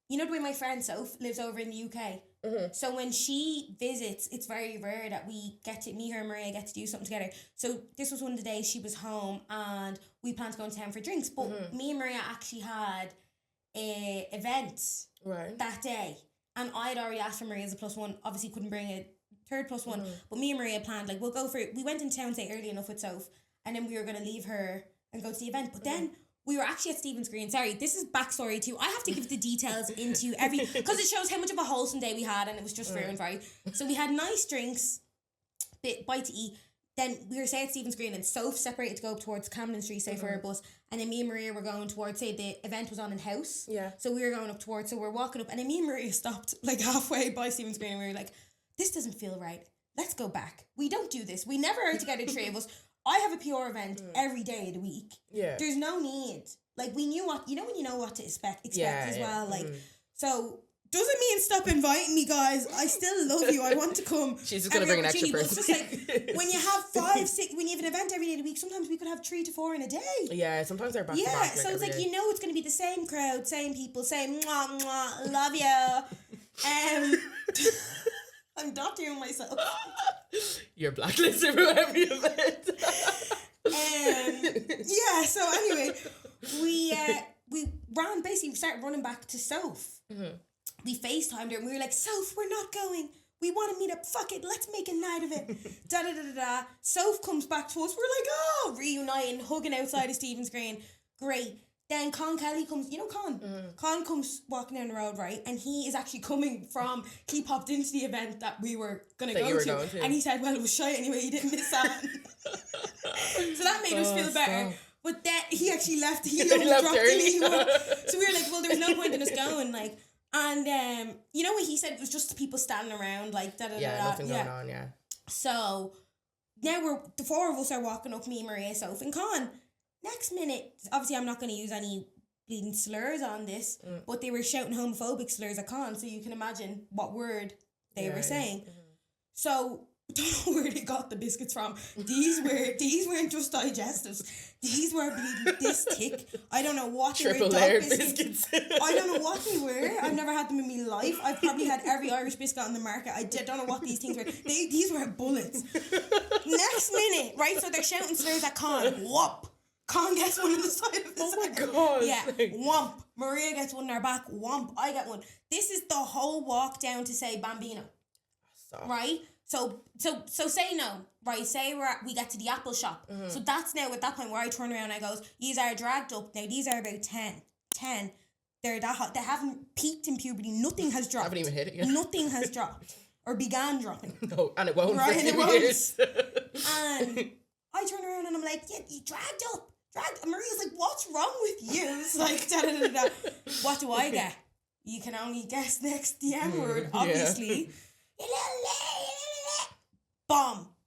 You know the way my friend Sophie lives over in the UK? Mm-hmm. So when she visits, it's very rare that we get to, me, her and Maria get to do something together. So this was one of the days she was home and we planned to go into town for drinks. But me and Maria actually had a event that day. And I'd already asked for Maria as a +1. Obviously couldn't bring a third +1. But me and Maria planned, like, we'll go for it. We went into town, say, early enough with Soph. And then we were going to leave her and go to the event. But then we were actually at Stephen's Green. Sorry, this is backstory too. I have to give the details into every... Because it shows how much of a wholesome day we had and it was just ruined, right? So we had nice drinks, bite to eat. Then we were, say, at Stephen's Green and Soph separated to go up towards Camden Street, say, for her bus. And then me and Maria were going towards, say, the event was on in house. Yeah. So we were going up towards, so we're walking up. And then me and Maria stopped, like, halfway by Stephen's Green. And we were like, this doesn't feel right. Let's go back. We don't do this. We never are together, 3 of us. I have a PR event every day of the week. Yeah. There's no need. Like, we knew what, you know when you know what to expect as well. Like, so... Doesn't mean stop inviting me, guys. I still love you. I want to come. She's just going to bring an extra person. It's just like, when you have 5, 6, when you have an event every day of the week, sometimes we could have 3 to 4 in a day. Yeah, sometimes they're back to back. Yeah, so it's like, you know it's going to be the same crowd, same people, same mwah, mwah, love you. I'm not doing myself. You're blacklisted from every event. Yeah, so anyway, we started running back to Soph. We FaceTimed her and we were like, Soph, we're not going. We want to meet up. Fuck it. Let's make a night of it. Da da da da da. Soph comes back to us. We're like, oh, reuniting, hugging outside of Stephen's Green. Great. Then Con Kelly comes, you know Con? Con comes walking down the road, right? And he is actually coming from, he popped into the event that we were going to go to. And he said, well, it was shy anyway. You didn't miss out. So that made us feel better. But then he actually left. He only dropped the So we were like, well, there was no point in us going, like. And you know what he said? It was just people standing around, like da da da. Yeah, nothing going on. Yeah. So now the 4 of us are walking up, me, Maria, Soph, and Con. Next minute, obviously, I'm not going to use any bleeding slurs on this, but they were shouting homophobic slurs at Con, so you can imagine what word they were saying. So. I don't know where they got the biscuits from. These weren't just digestives. These were bleeding this thick. I don't know what they were. Triple layered biscuits. I don't know what they were. I've never had them in my life. I've probably had every Irish biscuit on the market. I don't know what these things were. These were bullets. Next minute, right? So they're shouting slurs at Con. Whoop. Con gets one on the side of his head. Oh my god. Yeah. Whomp. Maria gets one in her back. Whomp. I get one. This is the whole walk down to say Bambino. Stop. Right? So say no, right? Say we get to the Apple shop. So that's now at that point where I turn around and I goes, these are dragged up. Now these are about 10. They're that hot. They haven't peaked in puberty. Nothing has dropped. Haven't even hit it yet. Nothing has dropped or began dropping. No, and it won't. Right, and it won't. Years. And I turn around and I'm like, yeah, you dragged up. And Maria's like, what's wrong with you? It's like, da da da da. What do I get? You can only guess next the M word, obviously. You little lady.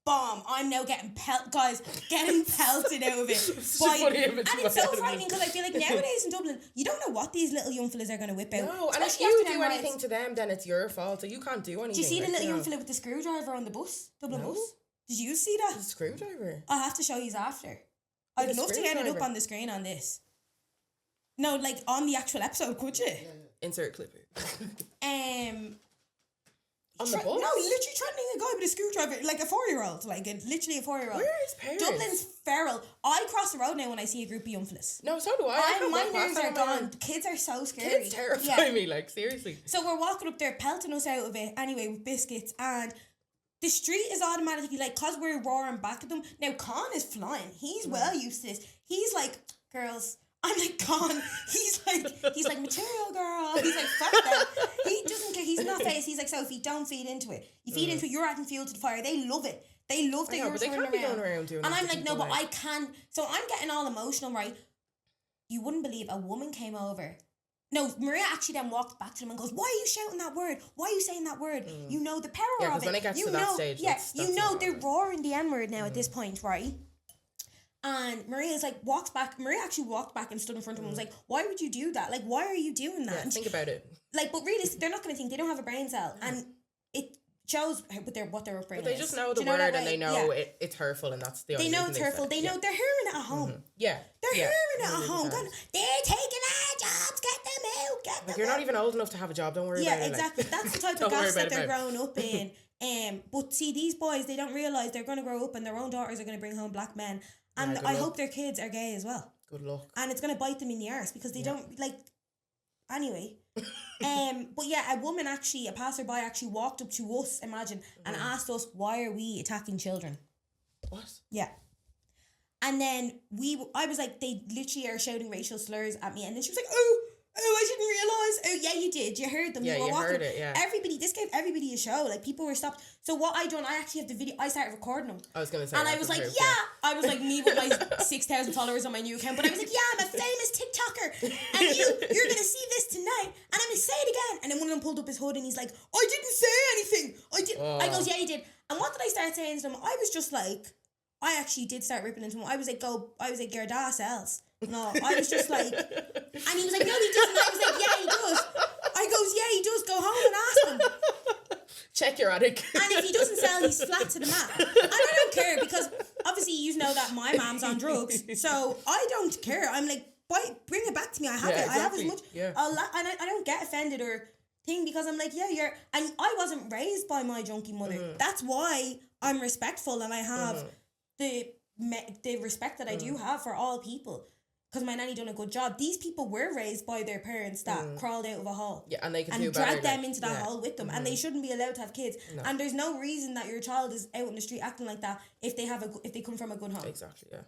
Bomb. I'm now getting pelted out of it. And it's so frightening because I feel like nowadays in Dublin, you don't know what these little young fellas are going to whip out. No, and if you do anything to them, then it's your fault. So you can't do anything. Did you see the little young fella with the screwdriver on the bus? Dublin bus? Did you see that? The screwdriver? I'll have to show you after. I'd love to get it up on the screen on this. No, like on the actual episode, could you? Insert clipper. On the bus? No, literally threatening a guy with a screwdriver, like a 4-year-old, literally a 4-year-old. Where is parents? Dublin's feral. I cross the road now when I see a group of young fellas. No, so do I. My nerves are gone. Kids are so scary. Kids terrify me, like, seriously. So we're walking up there, pelting us out of it, anyway, with biscuits, and the street is automatically, like, because we're roaring back at them. Now, Con is flying. He's well used to this. He's like, girls... I'm like, Con. He's like, material girl. He's like, fuck that. He doesn't care. He's not faced. He's like, Sophie, don't feed into it. You feed into it, you're adding fuel to the fire. They love it. They love that you're turning around. Be going around doing and I'm like, no, but I can. So I'm getting all emotional, right? You wouldn't believe a woman came over No, Maria actually then walked back to them and goes, "Why are you shouting that word? Why are you saying that word? You know the power Yeah, of because when it gets you to know, that stage, yeah, that's you know not they're right. roaring the N word now at this point, right?" And Maria's like walks back. Maria actually walked back and stood in front of him and was like, "Why would you do that? Like, why are you doing that?" Yeah, And think about it. like, but really, they're not going to think. They don't have a brain cell, and it shows what their upbringing But they is. just know Do the you word that and way? they know it's hurtful, and that's the only They know reason it's say hurtful. it. They know they're hearing it at home. Yeah. They're hearing it at 100%. home. God, they're taking our jobs. Get them out. Get them Like, you're out. not even old enough to have a job. Don't worry Yeah, about it. exactly. That's the type of Don't worry gas that about they're it. growing up in. But see, these boys, they don't realise they're going to grow up and their own daughters are going to bring home black men. And good I luck. hope their kids are gay as well. Good luck. And it's going to bite them in the arse because they don't, like... Anyway. But yeah, a passerby actually walked up to us, imagine, and asked us, why are we attacking children? What? Yeah. And then I was like, they literally are shouting racial slurs at me. And then she was like, oh, I didn't realise. Oh, yeah, you did. You heard them. Yeah, you were you walking. heard it, yeah. This gave everybody a show. Like, people were stopped. So what I done, I actually have the video. I started recording them. I was going to say And that I was for like, proof, yeah. I was like me with my 6,000 followers on my new account. But I was like, yeah, I'm a famous TikToker. And you're going to see this tonight. And I'm going to say it again. And then one of them pulled up his hood and he's like, I didn't say anything. I goes, yeah, you did. And what did I start saying to them? I was just like, I actually did start ripping into him. I was like, your dad sells. No, I was just like, and he was like, no, he doesn't. I was like, yeah, he does. I goes, yeah, he does. Go home and ask him. Check your attic. And if he doesn't sell, he's flat to the mat. And I don't care because obviously you know that my mom's on drugs, so I don't care. I'm like, bring it back to me. I have it. Exactly. I have as much. Yeah. And I don't get offended or thing because I'm like, yeah, and I wasn't raised by my junkie mother. That's why I'm respectful and I have the respect that I do have for all people. Because my nanny done a good job. These people were raised by their parents that crawled out of a hole. Yeah, and they can and do better. dragged them into that hole with them. And they shouldn't be allowed to have kids. No. And there's no reason that your child is out in the street acting like that if they come from a good home. Exactly, yeah.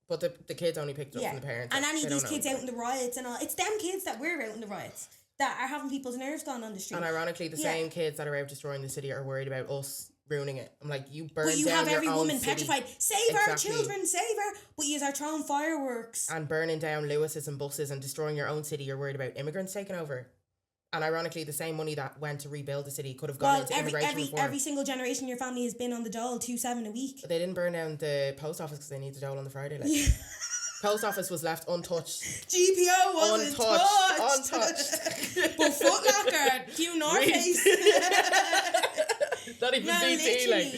But the kids only picked up from the parents. And any They of these don't know. kids out in the riots and all, it's them kids that were out in the riots that are having people's nerves gone on the street. And ironically, the same kids that are out destroying the city are worried about us ruining it. I'm like, you burn but you down have your every own woman city. petrified. Save our Exactly. children, save her. But you are throwing fireworks. And burning down Lewis's and buses and destroying your own city. You're worried about immigrants taking over. And ironically, the same money that went to rebuild the city could have gone into immigration reform. Every single generation in your family has been on the dole 2.7 a week. But they didn't burn down the post office because they need the dole on the Friday. Like. Post office was left untouched. GPO wasn't touched. Untouched. But Foot Locker, Q North Face. Not even DT, literally.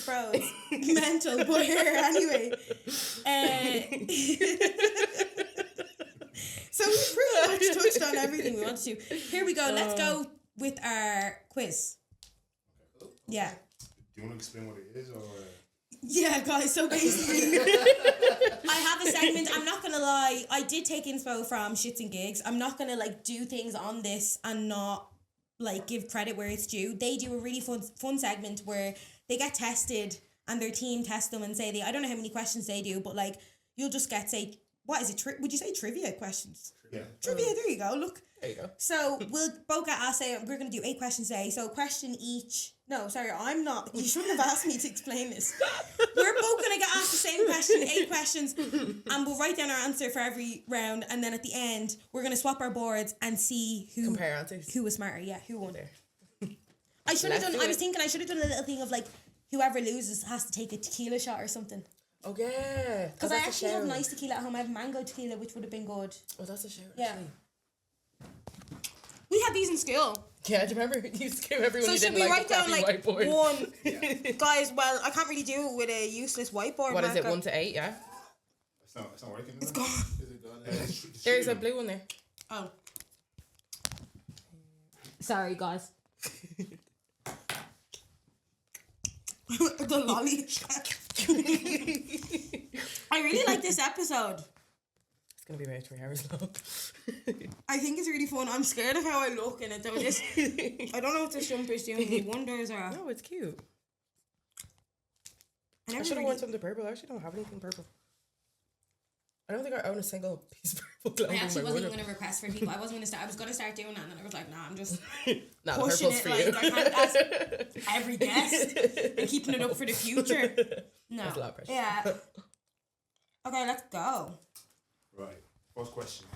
Bro, it's mental. But here, anyway. So we pretty much touched on everything we wanted to. Here we go. Let's go with our quiz. Yeah. Do you want to explain what it is or? Yeah, guys, so basically I have a segment. I'm not gonna lie, I did take inspo from Shits and Gigs. I'm not gonna like do things on this and not like give credit where it's due. They do a really fun segment where they get tested and their team test them and say I don't know how many questions they do, but like you'll just get what is it, would you say trivia questions? Yeah. Trivia, there you go, look. There you go. So we'll both get asked, we're going to do 8 questions today. So question each. No, sorry, I'm not. You shouldn't have asked me to explain this. We're both going to get asked the same question, 8 questions, and we'll write down our answer for every round. And then at the end, we're going to swap our boards and see compare answers. Who was smarter. Yeah, who won. There. I should have done. I was thinking I should have done a little thing of like whoever loses has to take a tequila shot or something. Oh yeah. Because I actually have nice tequila at home. I have mango tequila, which would have been good. Oh, that's a shout. Yeah. Actually. We had these in school. Yeah, do you remember? You used to give everyone So you should didn't we like write a down crappy like whiteboard. 1? Guys, well, I can't really do it with a useless whiteboard. What is it, marker. 1 to 8, yeah? It's not working. It's gone. Is it gone? There's a blue one there. Oh. Sorry, guys. The lolly. I really like this episode. It's going to be about 3 hours long. I think it's really fun. I'm scared of how I look in it though. I don't know what this jumper's doing. The wonders are. No, it's cute. I should have really... worn something purple. I actually don't have anything purple. I don't think I own a single piece of purple clothing. I actually in my wasn't wardrobe. going to request for people. I was going to start doing that, and then I was like, nah, I'm just Nah, pushing the purple's it for like you. I can't ask every guest and keeping it up for the future. No. That's a lot of pressure. Yeah. Okay, let's go. Right. First question.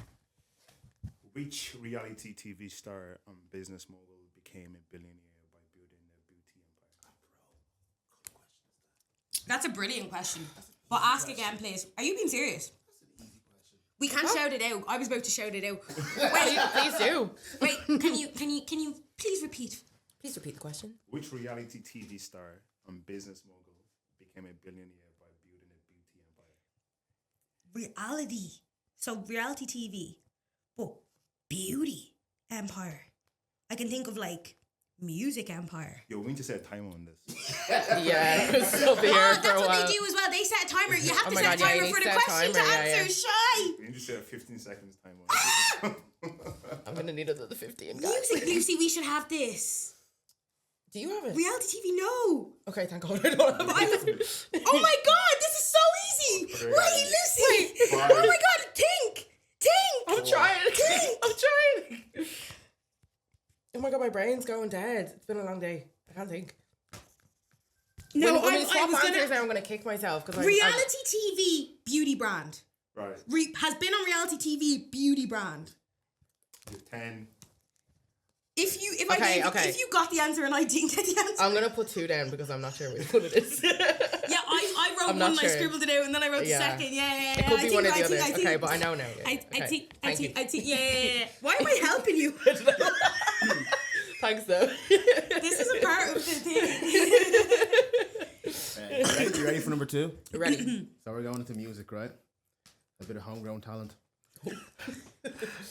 Which reality TV star and business mogul became a billionaire by building their beauty empire? That's a brilliant question. But ask again, please. Are you being serious? We can't shout it out. I was about to shout it out. Wait, Please do. wait. Can you please repeat? Please repeat the question. Which reality TV star and business mogul became a billionaire by building a beauty empire? Reality. So reality TV, but beauty empire. I can think of like music empire. Yo, we need to set a timer on this. Yeah, Sophie here Oh, for that's a what while. they do as well. They set a timer. You have Oh to my set God, a yeah, you timer need for to the set a question to timer, yeah, answer. yeah. Shy. We need to set a 15 seconds timer. I'm gonna need another 15, guys. Music, Lucy. We should have this. Do you have it? Reality TV, no. Okay, thank God I don't have But I was, oh my God, this is so easy. Okay, Wait, guys. Lucy. Five. Oh my God, think. I'm trying. I'm trying. Oh my God, my brain's going dead. It's been a long day. I can't think. No, when we I swap was answers gonna. now, I'm gonna kick myself because Reality TV beauty brand. Right. Has been on reality TV beauty brand. 10. If Okay. if you got the answer and I didn't get the answer, I'm gonna put 2 down because I'm not sure which one it is. yeah, I wrote I'm one not and I sure. scribbled it out and then I wrote the Yeah. second. Yeah. It could be one or the I other. think- Okay, but I know now. Yeah. I Okay. Thank you. think, yeah. Why am I helping you? Thanks though. This is a part of the thing. You ready for number 2? Ready? So we're going into music, right? A bit of homegrown talent.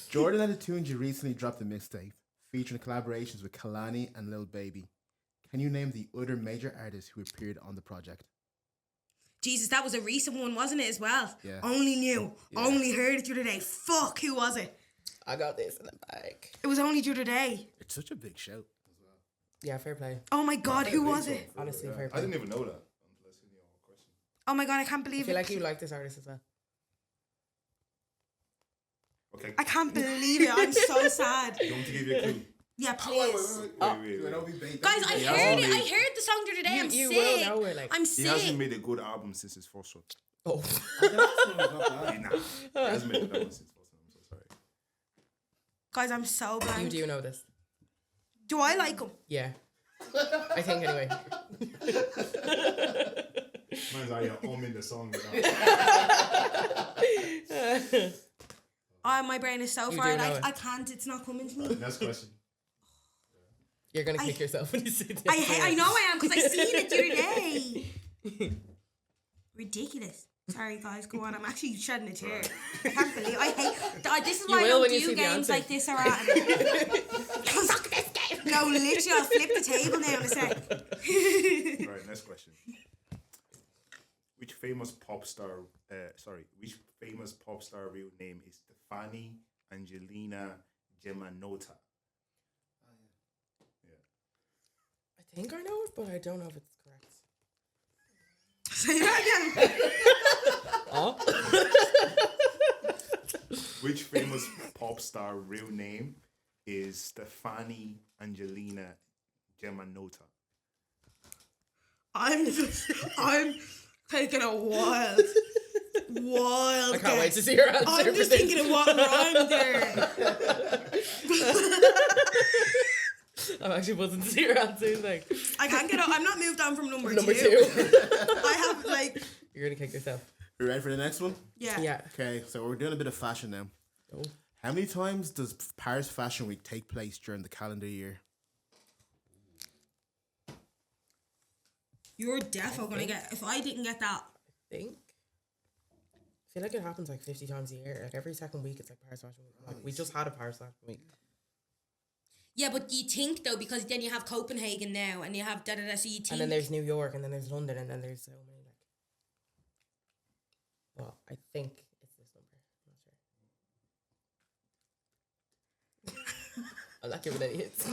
Jordan and the Tunes recently dropped a mixtape featuring collaborations with Kalani and Lil Baby. Can you name the other major artists who appeared on the project? Jesus, that was a recent one, wasn't it, as well? Yeah. Only knew. Only heard it the other day. Fuck, who was it? I got this in the bag. It was only the other day. It's such a big shout. Yeah, fair play. Oh my God, who was it? Honestly, fair I play. didn't even know that until I seen your question. Oh my God, I can't I believe feel it. like you like this artist as well. Okay. I can't believe it. I'm so sad. Do you want me to give you a clue? Yeah, please. Wait. Guys, I heard it. I heard the song the other day. I'm You sick. will know it, like. I'm He hasn't sick. made a good album since his first one. Oh. Nah, he hasn't made a good album since his first one. I'm so sorry. Guys, I'm so You blank. do know this. Do I like him? Yeah. I think anyway. Mine's like you're humming the song. Oh, my brain is so You do fried. know it. I can't. It's not coming to me. Next question. You're gonna kick yourself when you see this. I know I am because I seen it the other day. Ridiculous. Sorry, guys. Go on. I'm actually shedding a tear. I can't believe. I hate. This is why I will don't when you do see the games answer. like this around. Suck this game. No, literally, I'll flip the table now in a sec. Right, next question. Which famous pop star real name is Stefani Angelina Germanotta? I think I know it, but I don't know if it's correct. Say that again. Oh. Which famous pop star real name is Stefani Angelina Germanotta? I'm taking a wild I can't wait guess. to see your answer. I'm for just this. thinking of what rhymed there. I'm actually buzzing to see your answer. Like, I can't get up. I'm not moved on from number number two. 2. I have like You're gonna kick yourself. You ready for the next one? yeah. Yeah. Okay, so we're doing a bit of fashion now. Oh. How many times does Paris Fashion Week take place during the calendar year? You're defo gonna get. If I didn't get that, I feel like it happens like 50 times a year. Like every second week, it's like Paris Fashion Week. Like we just had a Paris Fashion Week. yeah. But you think though, because then you have Copenhagen now, and you have da da da. So you think. And then there's New York, and then there's London, and then there's so many. Like, well, I think it's this number. I'm not sure. I'm not giving any hits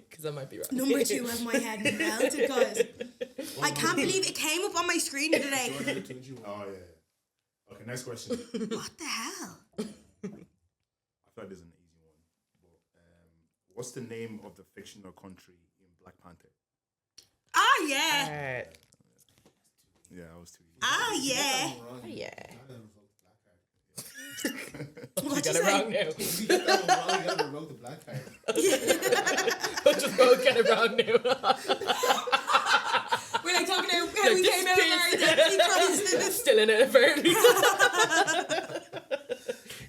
because I might be wrong. Number 2 has my head melted, guys. I can't believe it came up on my screen today. Oh yeah. Okay, next question. What the hell? I feel like this is an easy one. But, what's the name of the fictional country in Black Panther? Ah yeah. Yeah, I was too easy. Ah yeah. Yeah. What'd Get you it wrong say? now. If you get that one wrong, you gotta revoke the black card. We'll just both get it wrong now. We're like talking about how we came out of our Deadly Christ. Still in it, apparently.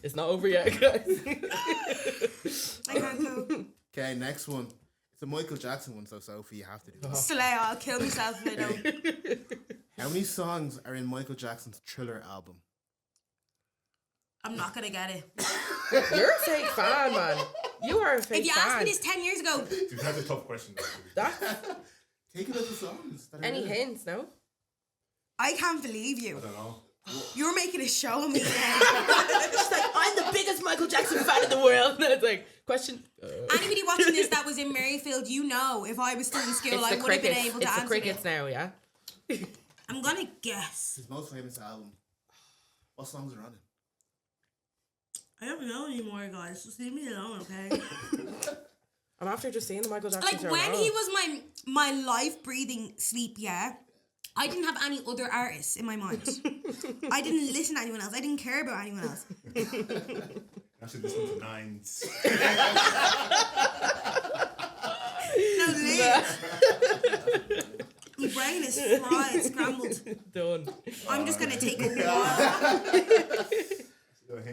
It's not over yet, guys. I can't go. Okay, next one. It's a Michael Jackson one, so Sophie, you have to do it. Slay, I'll kill myself if I don't. How many songs are in Michael Jackson's Thriller album? I'm not gonna get it. You're a fake fan, man. You are a fake If you fan. asked me this 10 years ago, Dude, that's a tough question. Though. That, Take it as the songs. that are any in it. hints, no? I can't believe you. I don't know. You're making a show of me now. She's like, I'm the biggest Michael Jackson fan in the world. And it's like, question. Anybody watching this that was in Maryfield, you know, if I was still in school, I would have been able to It's the answer crickets it. now, yeah? I'm gonna guess. His most famous album. What songs are on it? I don't know anymore, guys. Just leave me alone, okay? I'm after just seeing the Michael Jackson Like show when now. he was my life breathing sleep, yeah. I didn't have any other artists in my mind. I didn't listen to anyone else. I didn't care about anyone else. I should listen to Nines. No, leave. My brain is fried, scrambled. Done. I'm just gonna take a while.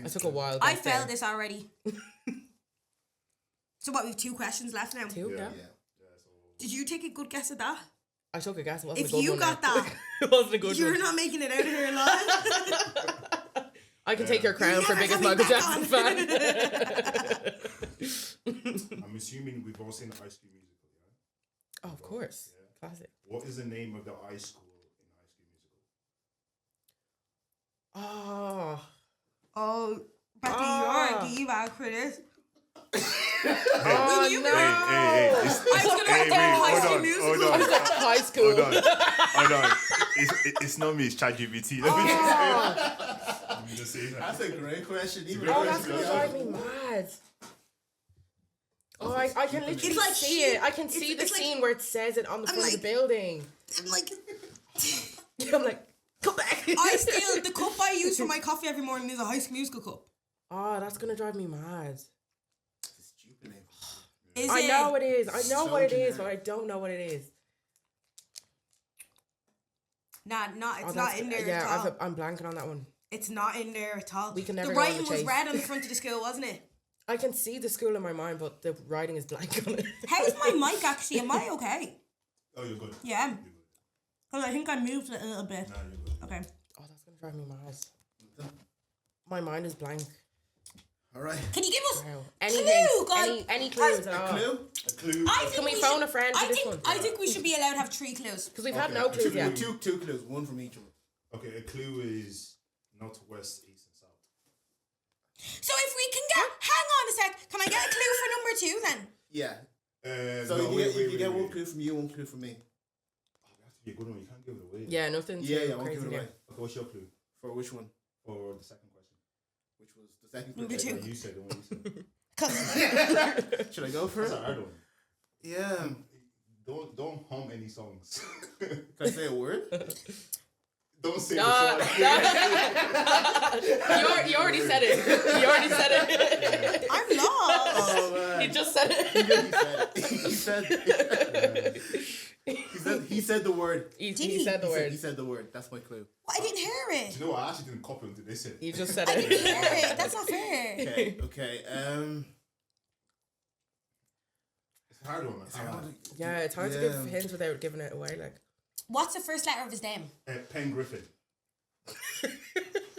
I took a while. I failed this already. So what? We've 2 questions left now. Too, yeah. Did you take a good guess at that? I took a guess. It wasn't If a good you one. got now. that, It wasn't a good you're one. not making it out of here alive. I can take your crown for Never biggest coming Michael back Jackson on. fan. I'm assuming we've all seen the High School Musical, yeah? Oh, of course. Classic. What is the name of the high school in High School Musical? Oh. Oh, Becky, you're a diva for this. Oh, you- no. Hey, I was gonna hey, get High hold School on, Musical. hold on. High school. Hold on. It's not me, it's ChatGPT. Let me just say that. That's a great question. Even Oh, that's gonna drive me mad. Oh, I can literally It's like see it. I can see the it's like- scene where it says it on the I'm front of like- the building. I'm like, I'm like, come back. the cup I use for my coffee every morning is a High School Musical cup. Oh, that's gonna drive me mad. Stupid name. Is I it? know it is. I know So what it is, generic. but I don't know what it is. Nah, it's Oh, not that's- in there yeah, at all. I'm blanking on that one. It's not in there at all. We can never the go on writing the was chase. red on the front of the school, wasn't it? I can see the school in my mind, but the writing is blank on it. How's my mic actually? Am I okay? Oh, you're good. Yeah. You're good. Because I think I moved it a little bit. Nah, you're good. Okay. Oh, that's gonna drive me mad. My mind is blank. All right. Can you give us Wow. clue, guys? Any clues at all? Clue? A clue. I think Can we should- phone a friend for I this think one? I think we should be allowed to have 3 clues. Because we've had Okay, no clues two yet. clues. Two clues, one from each one. Okay, a clue is northwest, east, and south. So if we can get, hang on a sec, can I get a clue for number 2 then? Yeah. No, So you wait, get one wait. clue from you, one clue from me. Oh, it has to be a good one. You can't give it away. Yeah, nothing too Yeah, I won't crazy give it now. away. Okay, what's your clue For which one? for the second question? Which was the second clue? Number 2. You said the one you said. 'Cause Should I go for That's a it? hard one. Yeah. Don't hum any songs. Can I say a word? Don't say No, the song. you already said it. You already said it. I'm lost. Oh man. You just said it. He said the word. He he? said the word. He said the word. That's my clue. I didn't hear Do it. you know what? I actually didn't copy until they said it. You just said I didn't it. hear it. That's not fair. Okay. Okay. It's a hard one. It's hard. Yeah, it's hard to Yeah. give hints without giving it away. Like, What's the first letter of his name? Pen Griffin.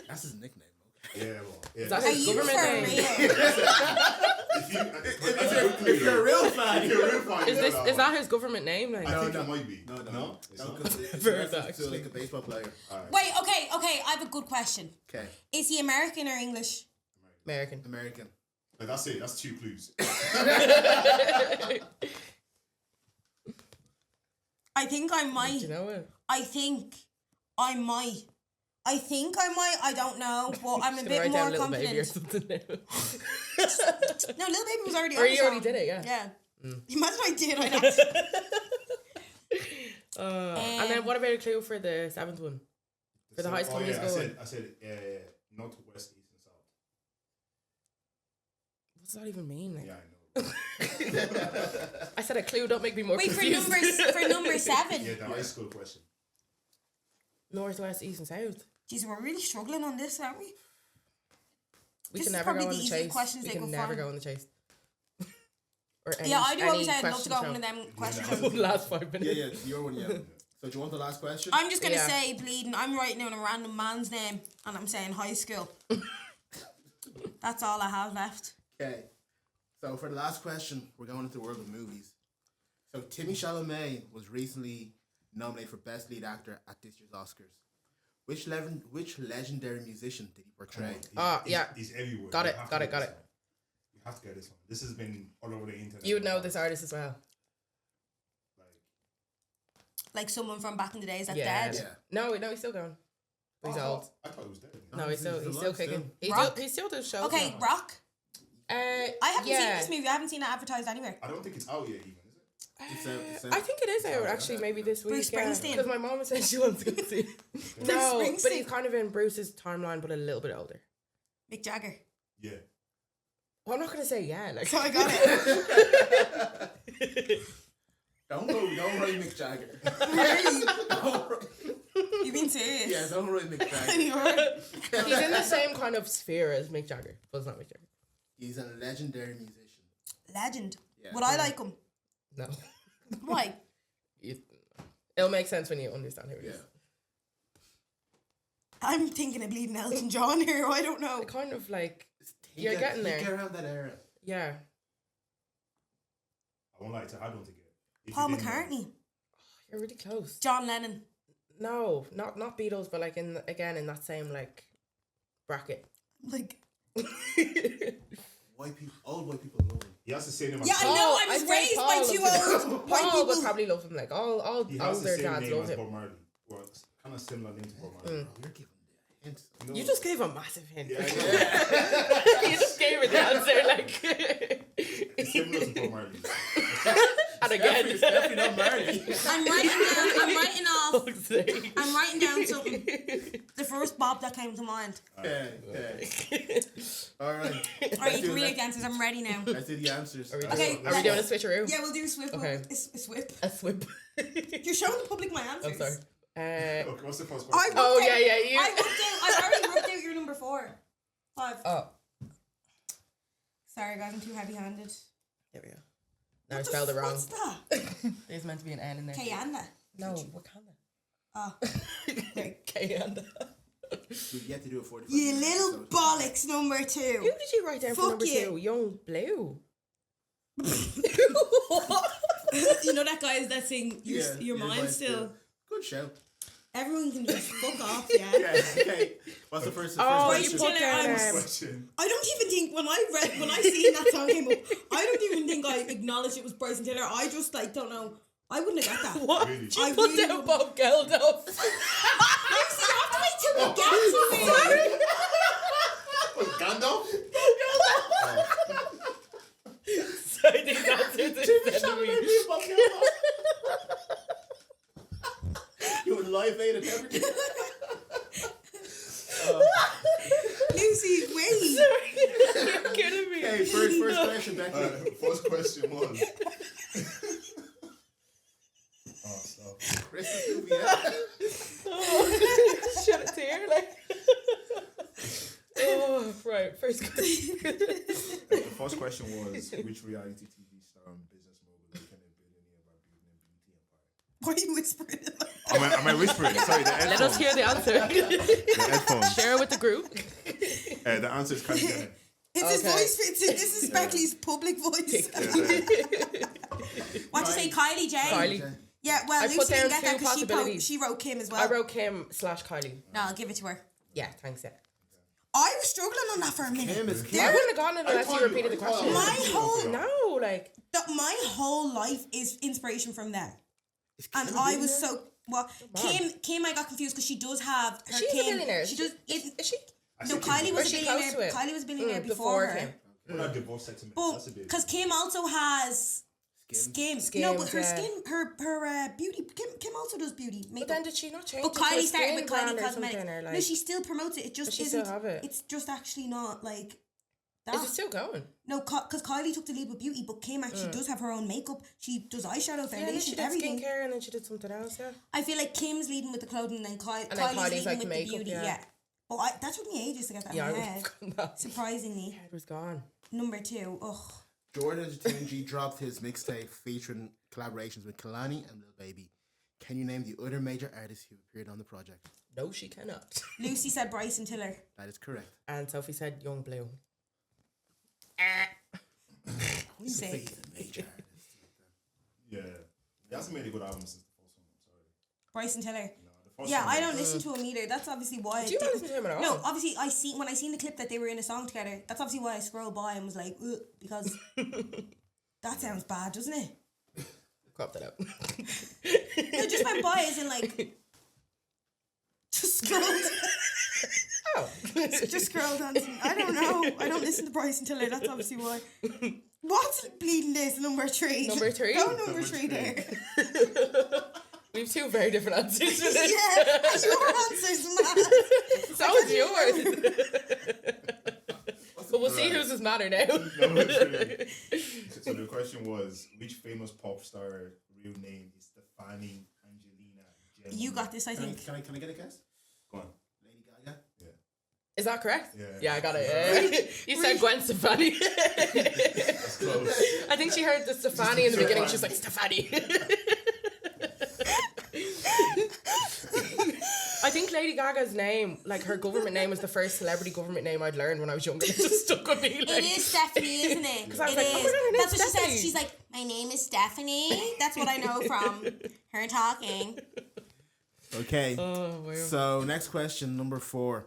That's his nickname. Yeah, well. Yeah. Is that Are his you for government name? real? If You're a real fan. you're a real fan, Is you this know is that his government name? Like, I think no. it might be. No. It's not? It's Bird, a reference to actually. like a baseball player. Wait, okay. I have a good question. Okay. Is he American or English? American. American. But that's it. That's 2 clues. I think I might. Do you know it? I think I might. I don't know, but I'm a Just gonna bit write more down Little Baby or confident. something now. No, Little Baby was already Or on the you already song. did it, yeah. Yeah. Imagine I did. I'd actually... And then what about a clue for the 7th one? For the High School Musical one. I said northwest, east, and south. does that even mean? Like? Yeah, I know. I said a clue. Don't make me more Wait, confused. for number 7. Yeah, the high school question. North, west, east, and south. Jeez, we're really struggling on this, aren't we? We This can is never probably go on the the easiest chase. questions We they can could never find. go on the chase. Or any, Yeah, I do any always say I'd love to question go on show. one of them questions. Last 5 Yeah, minutes. yeah, it's your one, yeah. So do you want the last question? I'm just gonna Yeah. say, bleeding. I'm writing down a random man's name, and I'm saying high school. That's all I have left. Okay. So for the last question, we're going into the world of movies. So Timmy Chalamet was recently nominated for Best Lead Actor at this year's Oscars. Which legendary musician did he portray? He's everywhere. Got You it, have to got it, get got this it. one. You have to get this one. This has been all over the internet. You would know this artist as well. Like someone from back in the days that's Yeah. dead. Yeah. No, he's still going. But he's old. I thought it was dead. No, he's still alive kicking. still. He still does shows. Okay, now. Rock. I I haven't seen this movie. I haven't seen it advertised anywhere. I don't think it's out yet, even, is it? It's out. I think it is out actually. Maybe this week. Bruce Springsteen. Because my mom said she wants to go see. No, Springsteen. but he's kind of in Bruce's timeline, but a little bit older. Mick Jagger. Yeah. Well, I'm not gonna say yeah. Like So I got it. Don't write Mick Jagger. Really? Don't write- You being serious? yeah, don't write Mick Jagger. he's in the same kind of sphere as Mick Jagger, but it's not Mick Jagger. He's a legendary musician. Legend. Yeah. Would I like him? No, Why? it'll make sense when you understand who he Yeah. is. I'm thinking of bleeding Elton John here. I don't know. Kind of like He You're get- getting he there. Get around that era. yeah. I won't lie to you, I don't think it. If Paul you didn't know- McCartney. You're really close. John Lennon. No, not Beatles, but like in that same like bracket. Like. Old white people love him. He has to say them. Yeah, I know. I was I'd say raised Paul by loves two him. old white Paul would people. probably love him. Like all He has the older same dads name love as him. Bob Marley. Well, it's kind of similar name to Bob Marley. You're giving the hints. know? You just gave a massive hint. Yeah, yeah. You just gave her the answer, like. It's similar to Bob Marley. And again, It's definitely not Marley. I'm writing off. fuck's sake. I'm writing down something. The first Bob that came to mind. Okay. All right. Alright, you can read the answers. I'm ready now. Let's do the answers. Are we, Okay, are we doing a switcheroo? Yeah, we'll do a swip. Okay. A swip. A swip. You're showing the public my answers. I'm sorry. Okay, what's the first I question? wrote Oh, down- yeah, yeah, you- I already wrote out your number 4. 5. Oh, Sorry, guys, I'm too heavy-handed. there we go. Now I spelled it wrong. What's that? There's meant to be an N in there. Kayanda. No, Wakanda. Oh. Kayanda. We've yet to do a 45. You minute little episode. bollocks, number 2. Who did you write down for Fuck number you. 2? Young Blue. You know that guy is that thing, your mind still. Good show. Everyone can just fuck off, yeah? Okay. What's the first? Oh, Why you you put put down. down, Question. I don't even think when I seen that song came up, I don't even think I acknowledged it was Bryson Tiller. I just like don't know. I wouldn't have got that. What? Really? You I put really down wouldn't. Bob Geldof. Lucy, you have to wait till we get to it. Gandalf? So I think that's it. It's sending me. You would live aid and everything. Lucy, wait. You're kidding me. Okay, first question, Becky. First question was. Oh, stop. Christmas movie, yeah. Shut it here, like. Oh, right. First question. The first question was which reality TV star and business mogul became a billionaire by building a beauty empire? Why are you whispering it like Am I whispering? Sorry, the headphones. Let us hear the answer. The headphones. Share it with the group. The answer is Kylie Jenner. It's his Okay. voice. This is Beckley's public voice. What you say, Kylie J? Kylie. Yeah, well, I Lucy put didn't down get that two because possibilities. she wrote Kim as well. I wrote Kim/Kylie. No, I'll give it to her. Yeah, thanks. Yeah. I was struggling on that for a minute. Kim is I wouldn't have gotten it unless you repeated the I thought question. My whole No, like. my whole life is inspiration from them, and Kim a I was billionaire? so well. Kim, I got confused because she does have her She's a Kim. billionaire. She does. Is she? No, Kylie was Or a she close to billionaire. it? Kylie was a billionaire before her. Kim. We're not divorce settlement. But That's a big. because Kim also has skin. No, but her yeah. skin, her beauty. Kim also does beauty But makeup. then did she not change But it to a Kylie started skin with Kylie brand or Cosmetics. something, or like, No, she still promotes it. It just Does she isn't. still have it? It's just actually not like that. Is it still going? No, because Kylie took the lead with beauty, but Kim actually does have her own makeup. She does eyeshadow, Yeah, and then she foundation, did everything. skincare and then she did something else, yeah. I feel like Kim's leading with the clothing and then Kylie's Kylie's leading like with makeup, the beauty. yeah. But that took me ages to get that Yeah, in I my would head. have that. Surprisingly. Head was gone. Number 2. Ugh. Jordan Entertainment dropped his mixtape featuring collaborations with Kalani and Lil Baby. Can you name the other major artists who appeared on the project? No, she cannot. Lucy said Bryson Tiller. That is correct. And Sophie said Young Blue. Say. He's a major artist. Yeah. He hasn't made a good album since the first one. I'm sorry. Bryson Tiller. No, the first Yeah, one I don't listen to him either. That's obviously why. Do you not listen to him at all? No, obviously when I seen the clip that they were in a song together. That's obviously why I scrolled by and was like, ugh, because that sounds bad, doesn't it? Crop that out. I just went by as in like, just scrolled. Oh. Just scroll down. I don't know. I don't listen to Bryson Tiller. That's obviously why. What's bleeding this? Number 3. Number 3? Go number 3 there. We have 2 very different answers to this. Yeah, your answer's mad. So is yours. But we'll see whose is madder now. Number 3. So the question was, which famous pop star real name is Stefani Angelina Gemma? You got this, I think. Can I get a guess? Go on. Lady Gaga? Yeah. Is that correct? Yeah. Yeah, I got it. You said Gwen Stefani. That's close. I think she heard the Stefani in the beginning. She was like, Stefani. I think Lady Gaga's name, like her government name, was the first celebrity government name I'd learned when I was younger. It just stuck with me. Like. It is Stephanie, isn't it? Because I was It like, is. oh my God, her name's That's what she Stephanie. says. She's like, my name is Stephanie. That's what I know from her talking. Okay. Oh, wow. So next question, number 4.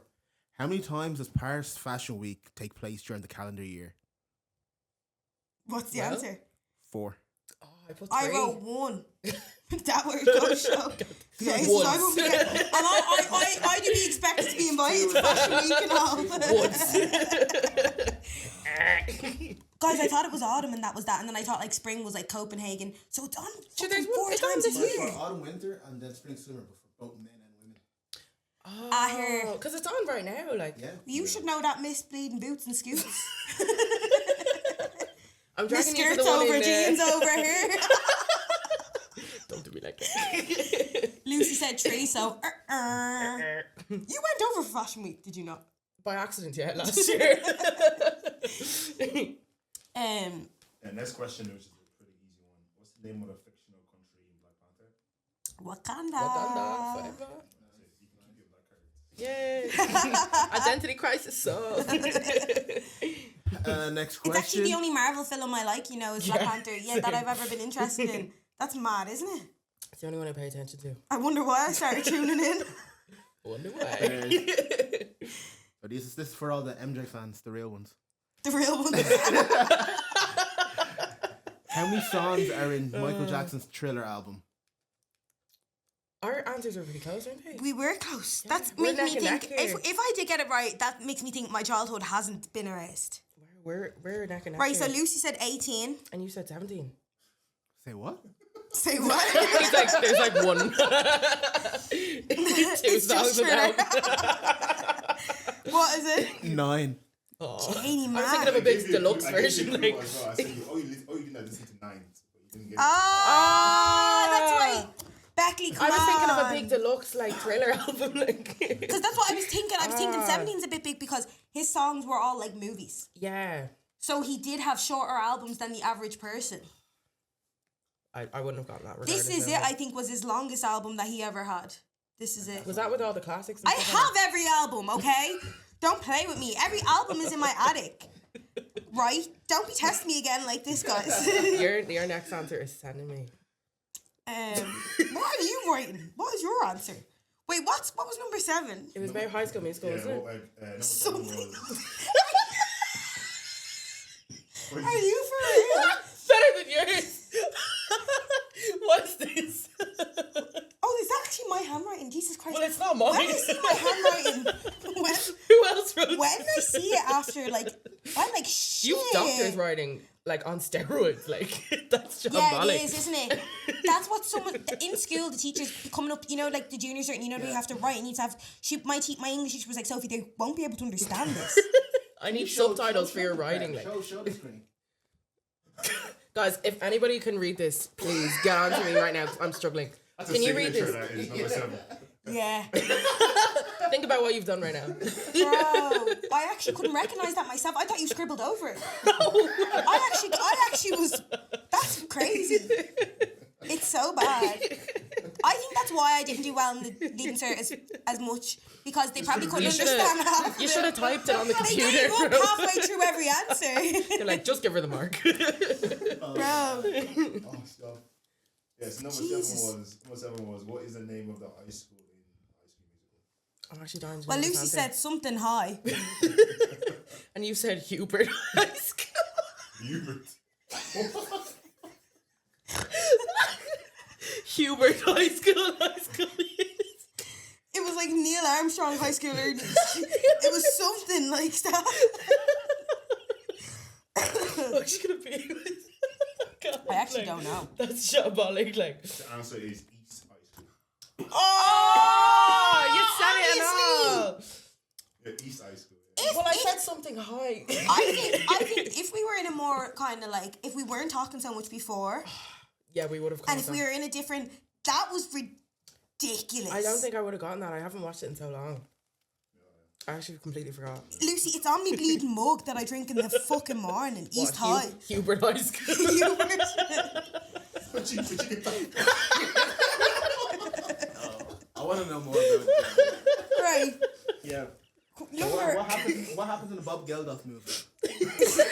How many times does Paris Fashion Week take place during the calendar year? What's the Well, answer? 4. Oh, I put 3. I wrote 1. That where it goes show. Okay, so I won't be and I do be expected to be invited to Fashion Week and all. Guys, I thought it was autumn and that was that, and then I thought like spring was like Copenhagen. So it's on fucking 4 it's on times a this year. For autumn, winter, and then spring, summer, but for both men and women. I hear. Because it's on right now. Like, Yeah. You should know that Miss Bleeding Boots and Scoots. I'm Miss dragging you to the Skirts one over, in jeans over here. Don't do me like that. Lucy said 3, so You went over for Fashion Week, did you not? By accident, yeah, last year. And next question, which is a pretty easy one. What's the name of the fictional country in Black Panther? Wakanda. Wakanda forever. You can keep your black card. Yay. Identity crisis solved. Next It's question. actually the only Marvel film I like, is Black Panther. Yeah, that I've ever been interested in. That's mad, isn't it? It's the only one I pay attention to. I wonder why I started tuning in. Wonder why. So this is for all the MJ fans, the real ones. The real one. How many songs are in Michael Jackson's Thriller album? Our answers are pretty close, aren't they? We were close. That's we're making me neck and think. neck here. If I did get it right, that makes me think my childhood hasn't been erased. We're neck and neck. Right, so here. Lucy said 18. And you said 17. Say what? Say what? He's like, there's like one. Two songs just about. What is it? 9. Janie, I was man. thinking of a big deluxe I gave you version. a clue Like, as well. I said, you didn't listen to 9, but you didn't get it. Oh, that's right. Beckley, come I was thinking on. of a big deluxe like Thriller album. Like, Because that's what I was thinking. I was thinking 17's a bit big because his songs were all like movies. yeah. So he did have shorter albums than the average person. I wouldn't have gotten that. This regardless is of it, I think, was his longest album that he ever had. This is it. Was that with all the classics? And I stuff have every album, okay? Don't play with me. Every album is in my attic. Right? Don't be testing me again like this, guys. Your next answer is sending me. What are you writing? What is your answer? Wait, what was number 7? It was about High School Musical, Yeah, wasn't it? well, like, number 7 Something. was... Are you for real? Better than yours. What is this? Oh, it's actually my handwriting. Jesus Christ. Well, it's not mine. When I see my handwriting, Who else wrote when I see it after, like, I'm like, shit. You've doctors writing like on steroids, like that's John Yeah, Bollock. it is, isn't it? That's what someone in school, the teachers coming up, like the juniors, you know, they have to write, and you have to have. My English teacher was like, Sophie, they won't be able to understand this. I need subtitles for your writing. Like. Show the screen. Guys, if anybody can read this, please get on to me right now. 'Cause I'm struggling. Can you read this? That is number 7. Yeah. Think about what you've done right now. Bro, I actually couldn't recognize that myself. I thought you scribbled over it. I actually was. That's crazy. It's so bad. I think that's why I didn't do well in the insert as much, because they probably couldn't understand half of You it. should have typed it on the They computer. gave up halfway through every answer. They're like, just give her the mark. Bro. Oh, stop. Yes, number Jesus. 7 was, what is the name of the high school in High School Musical? I'm actually dying to Well, know Lucy this said answer. something high. And you said Hubert High School. Hubert. Hubert High School. It was like Neil Armstrong High School. It was something like that. What's she gonna be? God, I actually don't know. That's shambolic, like. The answer is East High School. Oh, you said it and all. Yeah, East High School. Well, I said something high. I think if we were in a more kind of like, if we weren't talking so much before, Yeah, we would have. and if we were in a different, that was ridiculous. I don't think I would have gotten that. I haven't watched it in so long. I actually completely forgot. Lucy, it's on me bleeding mug that I drink in the fucking morning. East High. Hubert High School. But you get that? I want to know more about it. Right. Yeah. So Number. what happens in the Bob Geldof movie?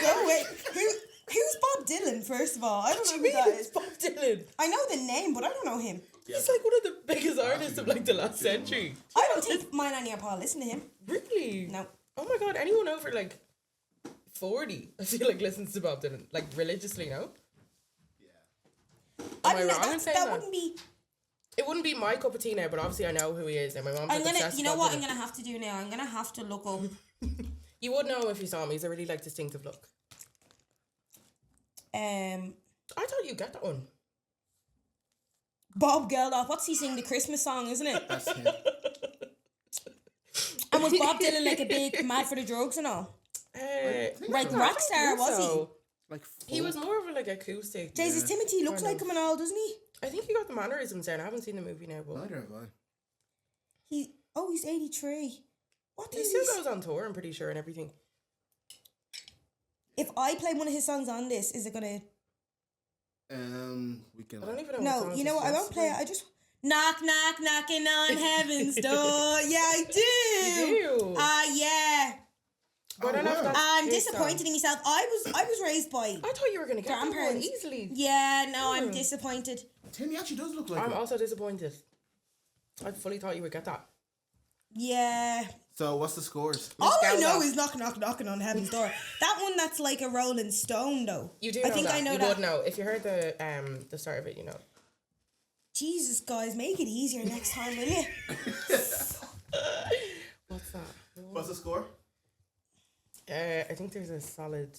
No, wait. Who's Bob Dylan, first of all? I don't know who that is. Bob Dylan. I know the name, but I don't know him. He's like one of the biggest artists of like the last century. I don't think mine and your pa listen to him. Really? No. Oh my god, anyone over like 40, I feel like listens to Bob Dylan, like religiously, no? I Am I mean, wrong in saying that that? wouldn't be. It wouldn't be my cup of tea now, but obviously I know who he is, and my mom's I'm like gonna. obsessed You know with what Bob I'm Dylan. gonna have to do now? I'm gonna have to look up. You would know if you saw him. He's a really like distinctive look. I thought you'd get that one. Bob Geldof. What's he sing? The Christmas song, isn't it? That's him. And was Bob Dylan like a big mad for the drugs and all? Like rock star, was he? Like He was more of a like acoustic. Jesus, Timothy looks Kind like him and all, doesn't he? I think he got the mannerisms there, and I haven't seen the movie now, but Neither have I. He's 83. What he is still this? goes on tour, I'm pretty sure, and everything. If I play one of his songs on this, is it gonna? We can. I don't even know. No, what you know what? I won't play it. I just knock, knocking on heaven's door. Yeah, I do. You do. Yeah. But I don't know if that's I'm his disappointed song. in myself. I was raised by. I thought you were gonna get that one Grandparents. easily. Yeah, no, I'm disappointed. Timmy actually does look like I'm him. also disappointed. I fully thought you would get that. Yeah. So what's the scores? All I Geldof. know is knocking on heaven's door. That one that's like a Rolling Stone though. You do I know think that. I know you that. would know. If you heard the start of it, you know. Jesus, guys, make it easier next time, will you? What's that? What's the score? I think there's a solid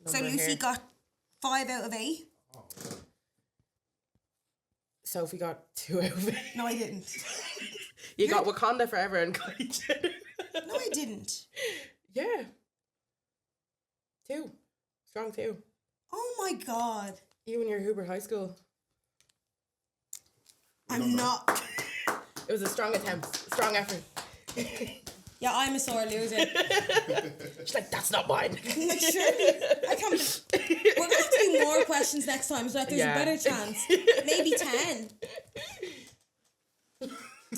So number Lucy here. got 5 out of 8. Sophie got 2 out of 8. No, I didn't. You got Wakanda Forever and Kylie Jenner. No, I didn't. Yeah. 2. Strong 2. Oh my god. You and your Hubert High School. I'm not. It was a strong attempt. Strong effort. Yeah, I'm a sore loser. She's like, that's not mine. Like, surely, I can't. We're gonna have to do more questions next time so that there's Yeah. a better chance. Maybe 10.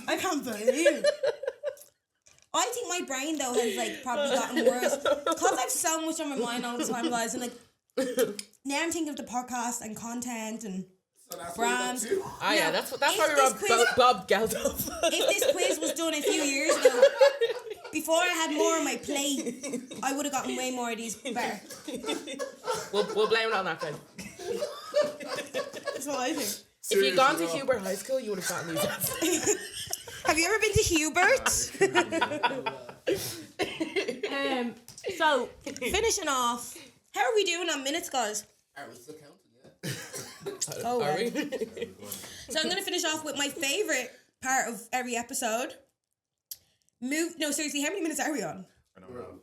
I can't believe. I think my brain though has like probably gotten worse because I've so much on my mind all the time, guys. And like now I'm thinking of the podcast and content and So that's brands. Ah, yeah, that's why we If this robbed quiz- Bob Geldof. If this quiz was done a few years ago, before I had more on my plate, I would have gotten way more of these better. We'll blame it on that then. That's what I think. If you'd gone to Hubert High School, you would have gotten these answers. Have you ever been to Hubert? So finishing off, how are we doing on minutes, guys? Are we still counting? Yeah. Oh, Are we? So I'm gonna finish off with my favorite part of every episode. No, seriously, how many minutes are we on? I don't know.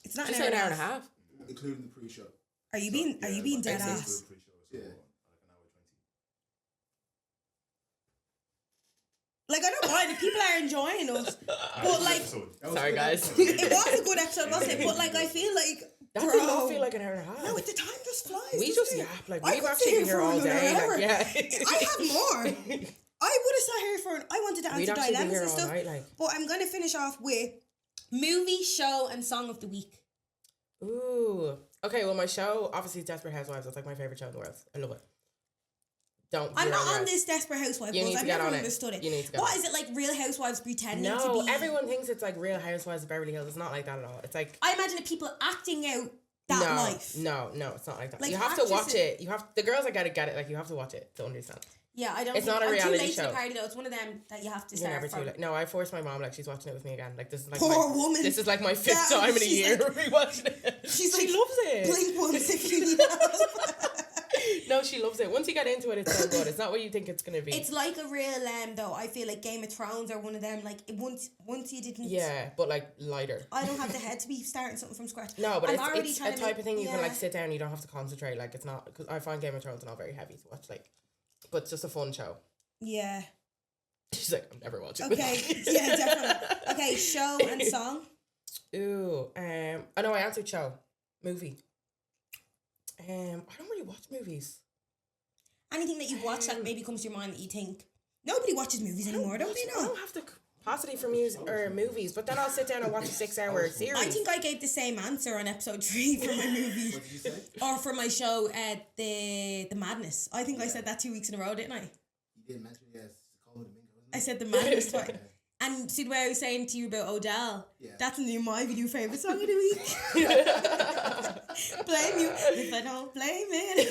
It's not Just an say hour an hour and a half. including the pre-show. Are you being dead Excellent. ass? Pre-show, so Yeah. like an hour 20. Like, I don't mind if people are enjoying us, but like, Episode. Sorry, guys. it was a good episode, wasn't it? But like, I feel like, That bro, did not feel like an hour and a half. no, the time just flies. We doesn't just it? yap. Like, I we've could actually sit been here all for day. another Like, yeah. I have more. I would have sat here for. I wanted to We'd answer actually been dilemmas here and all stuff. night, like. But I'm gonna finish off with movie, show, and song of the week. Ooh. Okay, well, my show, obviously, is Desperate Housewives. That's like my favourite show in the world. I love it. I'm you're not on right. this Desperate Housewives. You need I've to get never on it. understood it. You need to get What on is it like? Real Housewives pretending to No, be? everyone thinks it's like Real Housewives of Beverly Hills. It's not like that at all. It's like I imagine it people acting out that life. No, it's not like that. Like you have to watch actresses- it. The girls that get it. Like you have to watch it to understand. Yeah, I don't. It's think, not a I'm reality too late to show. the party though. It's one of them that you have to You're start never too from. late. No, I forced my mom. Like she's watching it with me again. Like this is like Poor woman. This is like my fifth Yeah, time in a she's year like- rewatching it. She's she like, loves it. Blink once if you need help. No, she loves it. Once you get into it, it's so good. It's not what you think it's gonna be. It's like a real though. I feel like Game of Thrones are one of them. Like once you didn't. Yeah, but like lighter. I don't have the head to be starting something from scratch. No, but I'm already it's a trying to type make- of thing you can yeah. like sit down. You don't have to concentrate. Like it's not because I find Game of Thrones not very heavy to watch. Like, but it's just a fun show. Yeah. She's like, I'm never watching. Okay. Yeah, definitely. Okay, show and song. Ooh, I know I answered show, movie. I don't really watch movies. Anything that you've watched that maybe comes to your mind that you think nobody watches movies anymore, don't they? I know? don't have the capacity for music or movies, but then I'll sit down and watch a 6-hour series. I think I gave the same answer on episode 3 for my movie What did you say? or for my show, the Madness. I think I said that 2 weeks in a row, didn't I? You did mention yes. Call it Domingo, wasn't I it? said the Madness twice. And see the way I was saying to you about Odell? Yeah. That's my new favourite song of the week. Blame you if I don't blame it.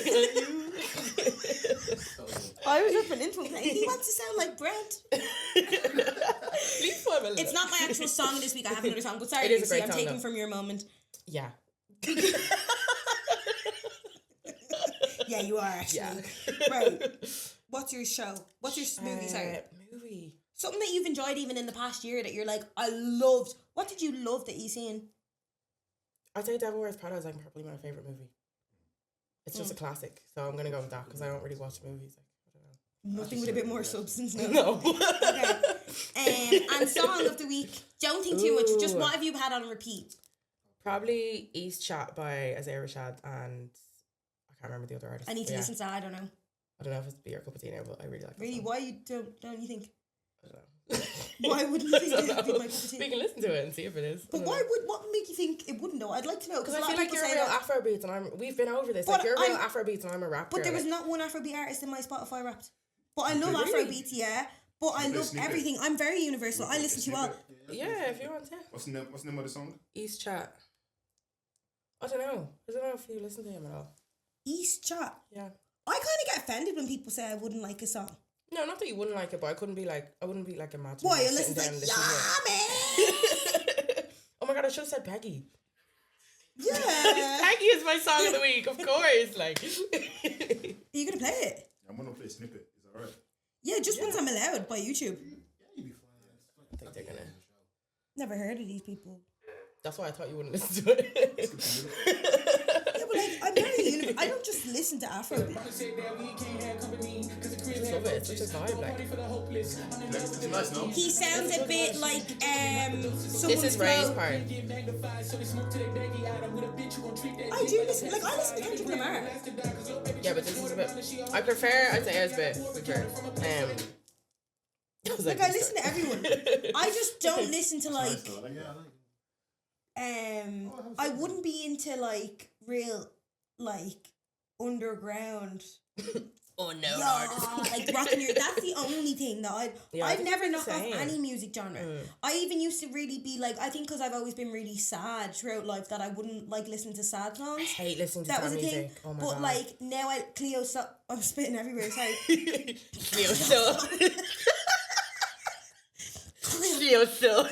So good. I was ripping into him. He wants to sound like Brent. Leave for a minute. It's not my actual song this week. I have another song, but sorry, It is a Lucy, great I'm song, taking though. from your moment. Yeah. Yeah, you are actually. Yeah. Right. What's your show? What's your movie? Sorry. Movie. Something that you've enjoyed even in the past year that you're like, I loved. What did you love that you seen? I'd say Devil Wears Prada is like probably my favorite movie. It's just a classic, so I'm gonna go with that because I don't really watch movies. Like, I don't know. Nothing with a bit more substance now. No. Okay. And song of the week. Don't think too much. Just Ooh. what have you had on repeat? Probably East Chat by Azay Rashad and I can't remember the other artist. I need to but listen to that. I don't know. I don't know if it's be your cup of tea now, but I really like that Really? song. Why you don't you think? I don't know. Why wouldn't you think I it don't would be know. my cup of tea? We can listen to it and see if it is. But what would make you think it wouldn't though? I'd like to know. Because a I lot feel of like people you're say real that. Afrobeats and we've been over this. But Like you're real I'm- Afrobeats and I'm a rap But there girl. was not one Afrobeat artist in my Spotify Wrapped. But I love Really? Afrobeats, yeah. But I Snippet, love snippet. everything. I'm very universal. I listen to all. Yeah, if you want to. What's the name of the song? East Chat. I don't know if you listen to him at all. East Chat. Yeah. I kind of get offended when people say I wouldn't like a song. No, not that you wouldn't like it, but I wouldn't be like imagining. Why? like, Unless sitting it's down like, and listening yeah, man. to it. Oh my god, I should have said Peggy. Yeah. Peggy is my song of the week, of course. Like, Are you going to play it? I'm gonna play a snippet. Is that alright? Yeah, just once I'm allowed by YouTube. Yeah, you'd be fine. I think they're gonna. Never heard of these people. That's why I thought you wouldn't listen to it. Yeah, but like, I'm very universal. I don't just listen to Afrobeat. Just love it. It's such a vibe. Like, It's nice, no? He sounds a bit like this someone's is Ray's flow. part. I do listen. Like I listen to Kendrick Lamar. Yeah, but this is a bit. I prefer. I'd say a bit. I was Like I listen to everyone. I just don't listen to like. Nice, though. I like it. I wouldn't be into like real like underground. Oh no. Yeah, like rocking your. That's the only thing that Yeah, I I've think never it's the knocked off same. any music genre. I even used to really be like, I think because I've always been really sad throughout life that I wouldn't like listen to sad songs. I hate listening to That sad was a thing. music. Oh my But god. like now I'm spitting everywhere. Sorry. Cleo still. Cleo still.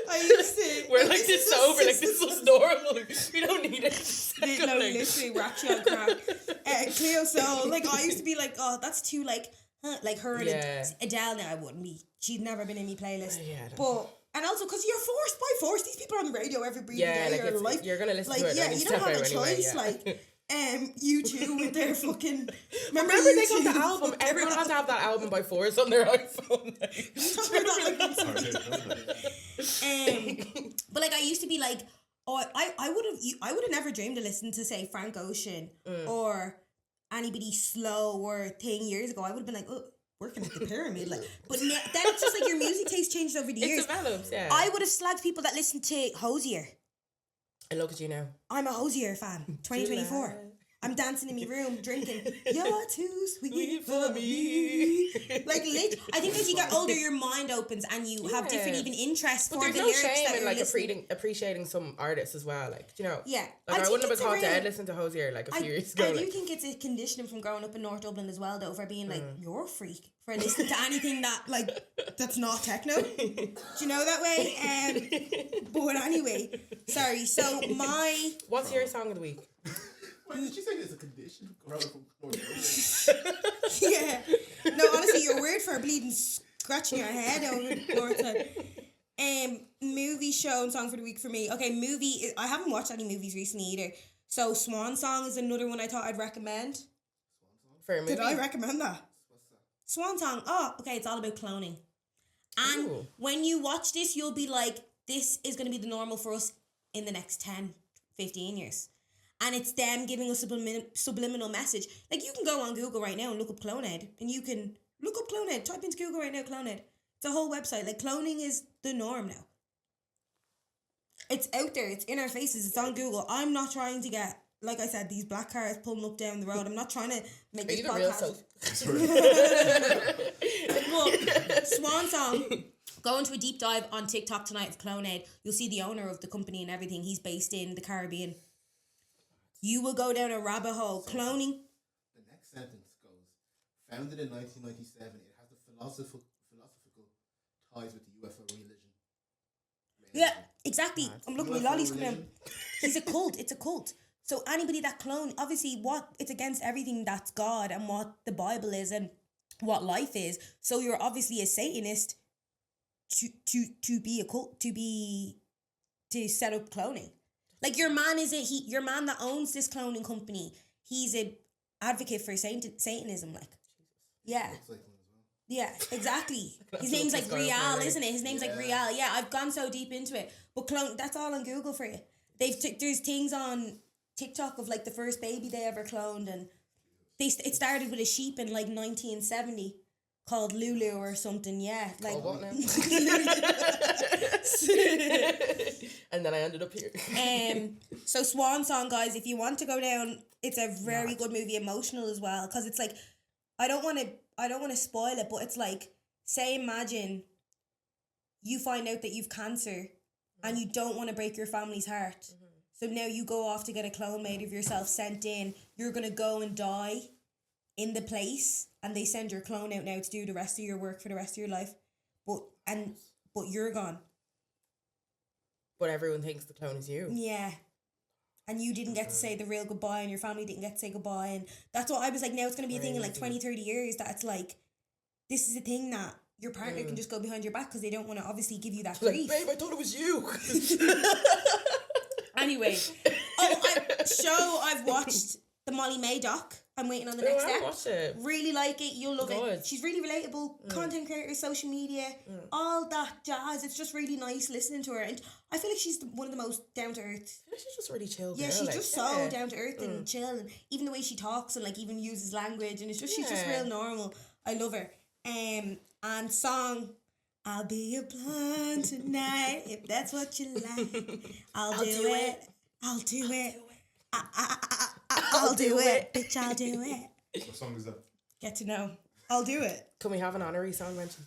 I used to. We're like this sober. Like this is normal. We don't need it. No, literally, we're actually on crack. Cleo Soul. Like I used to be like, oh, that's too like her and Yeah. Adele. Now I wouldn't be. She'd never been in my playlist. Yeah, I don't but And also because you're forced by force. These people are on the radio every breathing day like of your life. you're gonna listen like, to it. yeah, Like, you don't have a anyway, choice. yeah. Like, U2 with their fucking. Remember they got the album. Everyone has to have that album by force on their iPhone. But like I used to be like, oh, I would have never dreamed of listening to say Frank Ocean or anybody slow or thing years ago. I would have been like, oh, working at the pyramid, like. But then it's just like your music taste changed over the years. It develops, yeah. I would have slagged people that listen to Hosier. And look at you now. I'm a Hosier fan. 2024. I'm dancing in my room, drinking. You're too sweet for me. Like, I think as you get older, your mind opens and you have different even interests for the there's no lyrics shame that in you're like listening. appreciאים some artists as well. Like, you know. Yeah. Like I wouldn't have it's been a caught dead real- listening to Hosier like a few years ago. I do like. think it's a conditioning from growing up in North Dublin as well, though, for being like, you're a freak for listening to anything that, like, that's not techno. Do you know that way? But anyway, sorry. So What's your song of the week? Wait, did you say there's a condition of growing from North Dublin? Yeah. No, honestly, you're weird for bleeding, scratching your head over North side. Movie, show, and song for the week for me. Okay, movie. I haven't watched any movies recently either. So Swan Song is another one I thought I'd recommend. For a movie? Did I recommend that? Swan Song. Oh, okay. It's all about cloning. And when you watch this, you'll be like, this is going to be the normal for us in the next 10, 15 years. And it's them giving us a subliminal message. Like, you can go on Google right now and look up Cloned. And you can look up Cloned. Type into Google right now, Cloned. It's a whole website. Like, cloning is the norm now. It's out there. It's in our faces. It's on Google. I'm not trying to get, like I said, these black cars pulling up down the road. I'm not trying to make this podcast. Well, Swan Song. Go into a deep dive on TikTok tonight of Cloned. You'll see the owner of the company and everything. He's based in the Caribbean. You will go down a rabbit hole. Cloning. The next sentence goes, founded in 1997, it has a philosophical ties with the UFO religion. Yeah, exactly. I'm looking at lollies coming out. He's a cult. It's a cult. So anybody that clone, obviously it's against everything that's God and what the Bible is and what life is. So you're obviously a Satanist to be a cult, to set up cloning. Like your man that owns this cloning company, he's a advocate for Satanism, like. Yeah. Yeah, exactly. His name's like Real, isn't it? His name's like Real. Yeah, I've gone so deep into it. But clone, that's all on Google for you. There's things on TikTok of like the first baby they ever cloned, and it started with a sheep in like 1970 called Lulu or something. Yeah, like. Oh, what now? And then I ended up here. So Swan Song, guys, if you want to go down, it's a very good movie, emotional as well, because it's like, I don't want to spoil it, but it's like, say, imagine you find out that you've cancer and you don't want to break your family's heart. Mm-hmm. So now you go off to get a clone made of yourself sent in. You're going to go and die in the place, and they send your clone out now to do the rest of your work for the rest of your life. But you're gone. But everyone thinks the clone is you. Yeah. And you didn't get to say the real goodbye, and your family didn't get to say goodbye. And that's what I was like, now it's going to be a thing in like 20, 30 years that it's like, this is a thing that your partner can just go behind your back because they don't want to obviously give you that grief. Like, babe, I thought it was you. Anyway. I've watched the Molly May doc. I'm waiting on the next step. Watch it. Really like it. You'll love Good. it. She's really relatable. Content creator, social media, all that jazz. It's just really nice listening to her. And I feel like she's one of the most down to earth. She's just really chill. Yeah, girl, she's like, just so down to earth and chill, and even the way she talks and like even uses language, and it's just she's just real normal. I love her. And song, I'll be your blonde tonight if that's what you like. I'll do it. I'll do it. I'll do it, bitch. I'll do it. What song is that? Get to know. I'll do it. Can we have an honorary song mention?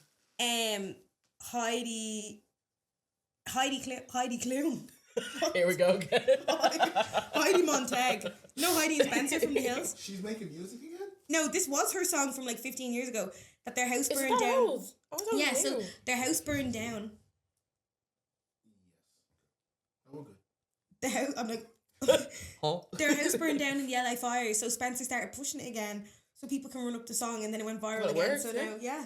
Heidi Klum. Here we go again. Heidi Montag. No, Heidi and Spencer from the Hills. She's making music again? No, this was her song from like 15 years ago that their house Is it burned that down. old? Oh, I Yeah, don't so know. their house burned down. Oh, good. The house, I'm like, Huh? their house burned down in the LA fire, so Spencer started pushing it again so people can run up the song, and then it went viral Well, it again. works, So yeah. now, yeah.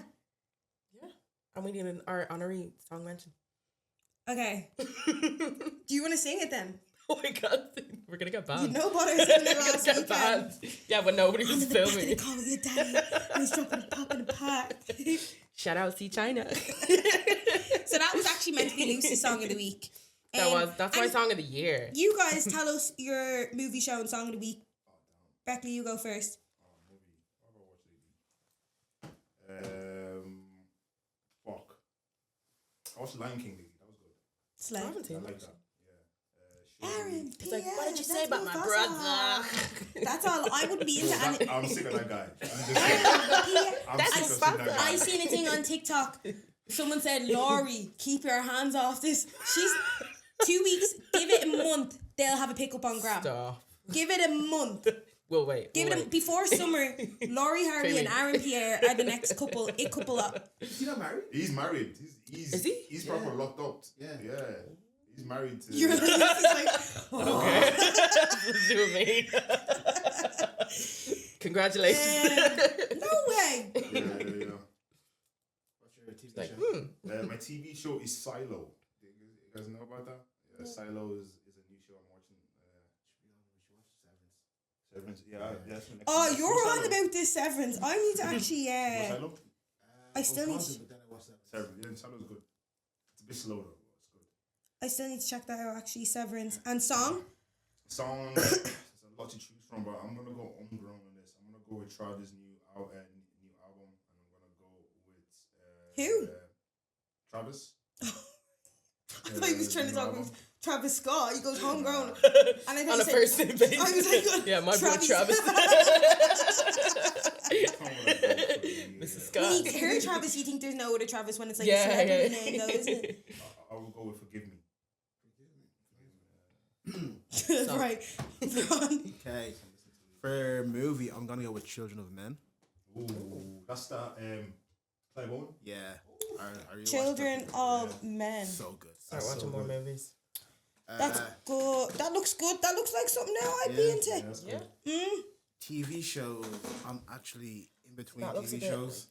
And we need our honorary song mention. Okay. Do you want to sing it then? Oh my god, we're gonna get banned. You know what I was singing it We're last gonna weekend. get banned. Yeah, but nobody was I'm in the back of filming. the car with your daddy, and he's jumping and popping apart. Shout out to China. So that was actually meant to be Lucy's song of the week. That's my and song of the year. You guys tell us your movie, show, and song of the week. Beckley, you go first. Fuck. I watched Lion King. That was good. Slay. I haven't seen I it. like that. Aaron, It's like, what did you say about my Mufasa. brother? That's all. I wouldn't be into any. I'm sick of that guy. I'm That's sick of seeing that I guy. seen a thing on TikTok. Someone said, Laurie, keep your hands off this. She's 2 weeks. Give it a month. They'll have a pickup on Grab. Stop. Give it a month. We'll wait. Give it a before summer. Laurie Harvey and Aaron Pierre are the next couple. It couple up. Is he not married? He's married. He's Is he? He's proper locked up. Yeah. Yeah. He's married to. You're like, he's like, oh. Okay. Do me. Congratulations. No way. Yeah. What's your TV Like, show? My TV show is Silo. You guys know about that? Yeah, Silo is a new show I'm watching. Severance. Yeah. That's my next Oh, one. you're What's on Silo? about this Severance. I need to actually. What's Silo? I still need was to. pausing, but then I watched that. Severance. Yeah, Silo's good. It's a bit slow though. It's good. I still need to check that out. Actually, Severance and song. Song. There's a lot to choose from, but I'm gonna go homegrown on this. I'm gonna go with Travis' new album, and I'm gonna go with Who? Travis. I thought he was trying to talk about Travis Scott. He goes homegrown. And I thought on he a said, first name basis. I was like, yeah, my boy Travis. Mrs. Scott. when you hear Travis, you think there's no other Travis when it's like Yeah, a celebrity yeah. name, though, isn't it? I will go with Forgive Me. Right. Ron. Okay. For movie, I'm gonna go with Children of Men. Ooh, that's that. Clive Owen. Yeah. Are you Children watching of Men. that? So good. Start watching more movies. That's good. That looks good. That looks like something now I'd be Yeah. into. Yeah, that's good. TV shows. I'm actually in between That looks a TV bit shows,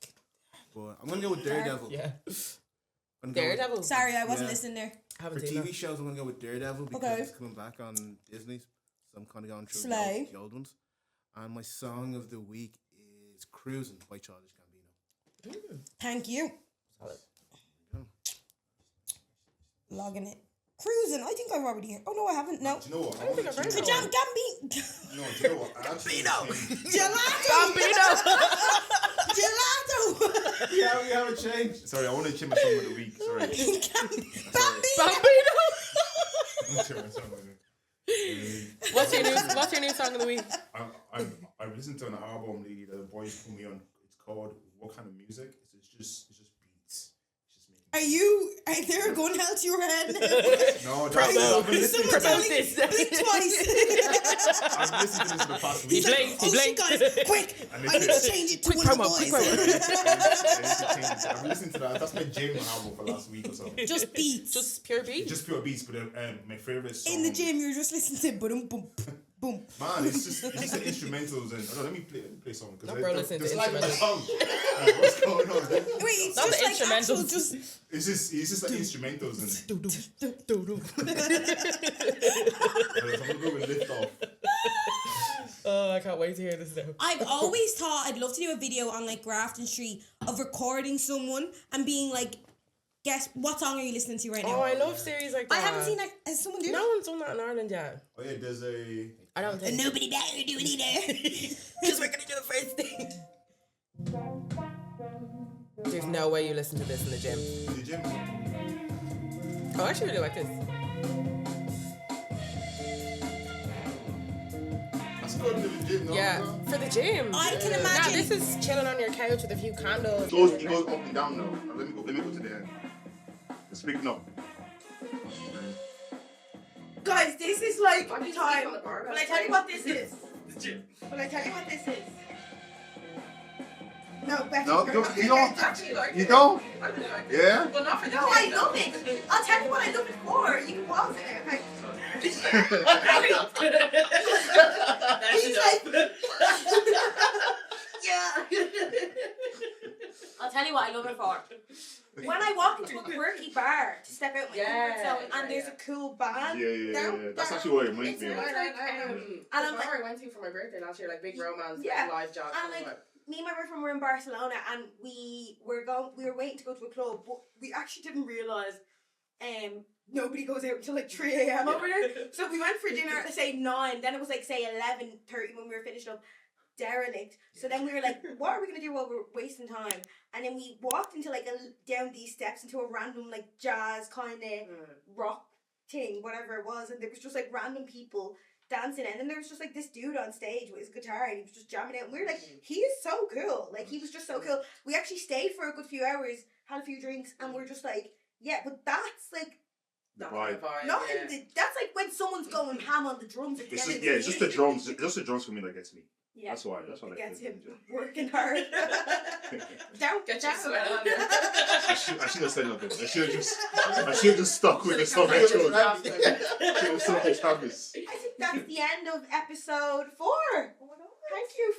but I'm gonna go with Daredevil. Yeah. I'm gonna go with- Daredevil. Sorry, I wasn't Yeah. listening there. I haven't For seen TV that. shows, I'm gonna go with Daredevil because Okay. it's coming back on Disney. So I'm kind of going through Slay. the old ones. And my song of the week is "Cruising" by Childish Gambino. Thank you. Solid. Logging it. Cruising. I think I've already heard. Oh, no, I haven't. No. Do you know what? I don't think I've heard wanna that Jam one. Gambino. change- No, do you know what? I actually changed- Gelato. Gelato. Yeah, we haven't changed. Sorry, I want to change my song of the week. Sorry. Bambino. Bambino. I wanna change my song of the week. What's your new song of the week? I've listened to an album lately that the boys put me on. It's called What Kind of Music? It's just beats. It's just making. Are there a gun held to your head now? No, that's I've been listening to Someone this. tell me, blink twice. I've listened to this for the past week. He's like, blinked, he oh shit, blinked. guys, quick. And I need to change it to Quick one promo, of the quick boys. promo. I need to change it. I've listened to that. That's my gym album for last week or something. Just beats. Just pure beat. Just pure beats, but my favorite song. In the gym, you're just listening to boom, boom, boom. Man, it's just the instrumentals and let me play something. No, bro, listen to there's like my instrumentals. song. What's going on? Wait, it's Not just the like actual, instrumentals. just It's just like instrumentals and. I'm gonna go with Lift Off. Oh, I can't wait to hear this now. I've always thought I'd love to do a video on like Grafton Street of recording someone and being like, guess what song are you listening to right now? Oh, I love series like that. I haven't seen that. Has someone do No one's done that in Ireland yet. Oh yeah, there's a. I don't think. Nobody better do it either. Because we're gonna do the first thing. There's no way you listen to this in the gym. In the gym. Oh, I actually really like this. That's good in the gym, no? Yeah, for the gym. I can Now imagine. this is chilling on your couch with a few candles. It goes up and down now. Let me go to the end. Speaking up. Guys, this is like time. Will I tell you what this is? Will I tell you what this is? No, Becky. No, you're you not- don't. Actually like You it. don't? No, Yeah? I love it. I'll tell you what I love it for. You can pause it there, okay? He's like, yeah. I'll tell you what I love it for. when I walk into a quirky bar to step out my comfort zone and there's a cool band. Yeah. That's actually what it reminds me of. And I'm like, I went to for my birthday last year, like Big Romance, live jazz. And like, me and my boyfriend were in Barcelona and we were waiting to go to a club, but we actually didn't realise nobody goes out until like 3 a.m. over there. So we went for dinner at say 9, then it was like say 11:30 when we were finishing up. Derelict. So then we were like, what are we gonna do while we're wasting time? And then we walked into like down these steps into a random like jazz kind of rock thing, whatever it was, and there was just like random people dancing, and then there was just like this dude on stage with his guitar and he was just jamming out, and we were like, he is so cool, like he was just so cool. We actually stayed for a good few hours, had a few drinks, and we're just like, yeah, but that's like The vibe. that's like when someone's going ham on the drums. It's just the drums. Just the drums for me that gets me. Yeah, that's why. It gets him working hard. Don't get your sweat on. I should have said nothing. I should have just stuck with the song. I think that's the end of episode 4. Thank you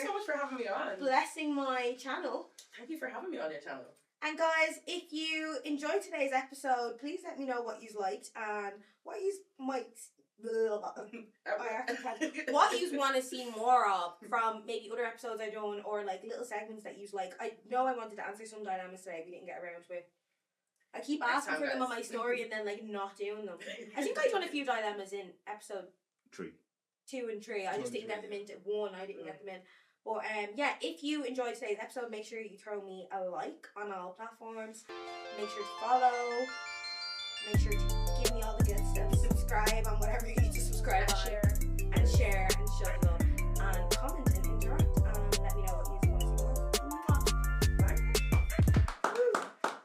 so much for having me on. Blessing my channel. Thank you for having me on your channel. And guys, if you enjoyed today's episode, please let me know what you liked and what you might. What you want to see more of from maybe other episodes I've done, or like little segments that you like. I know I wanted to answer some dilemmas today, we didn't get around to it. I keep asking for them on my story and then like not doing them. I think I've done a few dilemmas in episode 2 and 3. I just didn't get them into 1. I didn't get them in. But yeah, if you enjoyed today's episode, make sure you throw me a like on all platforms. Make sure to follow. Make sure to give me all the good stuff. Subscribe on whatever you need to subscribe on. And share.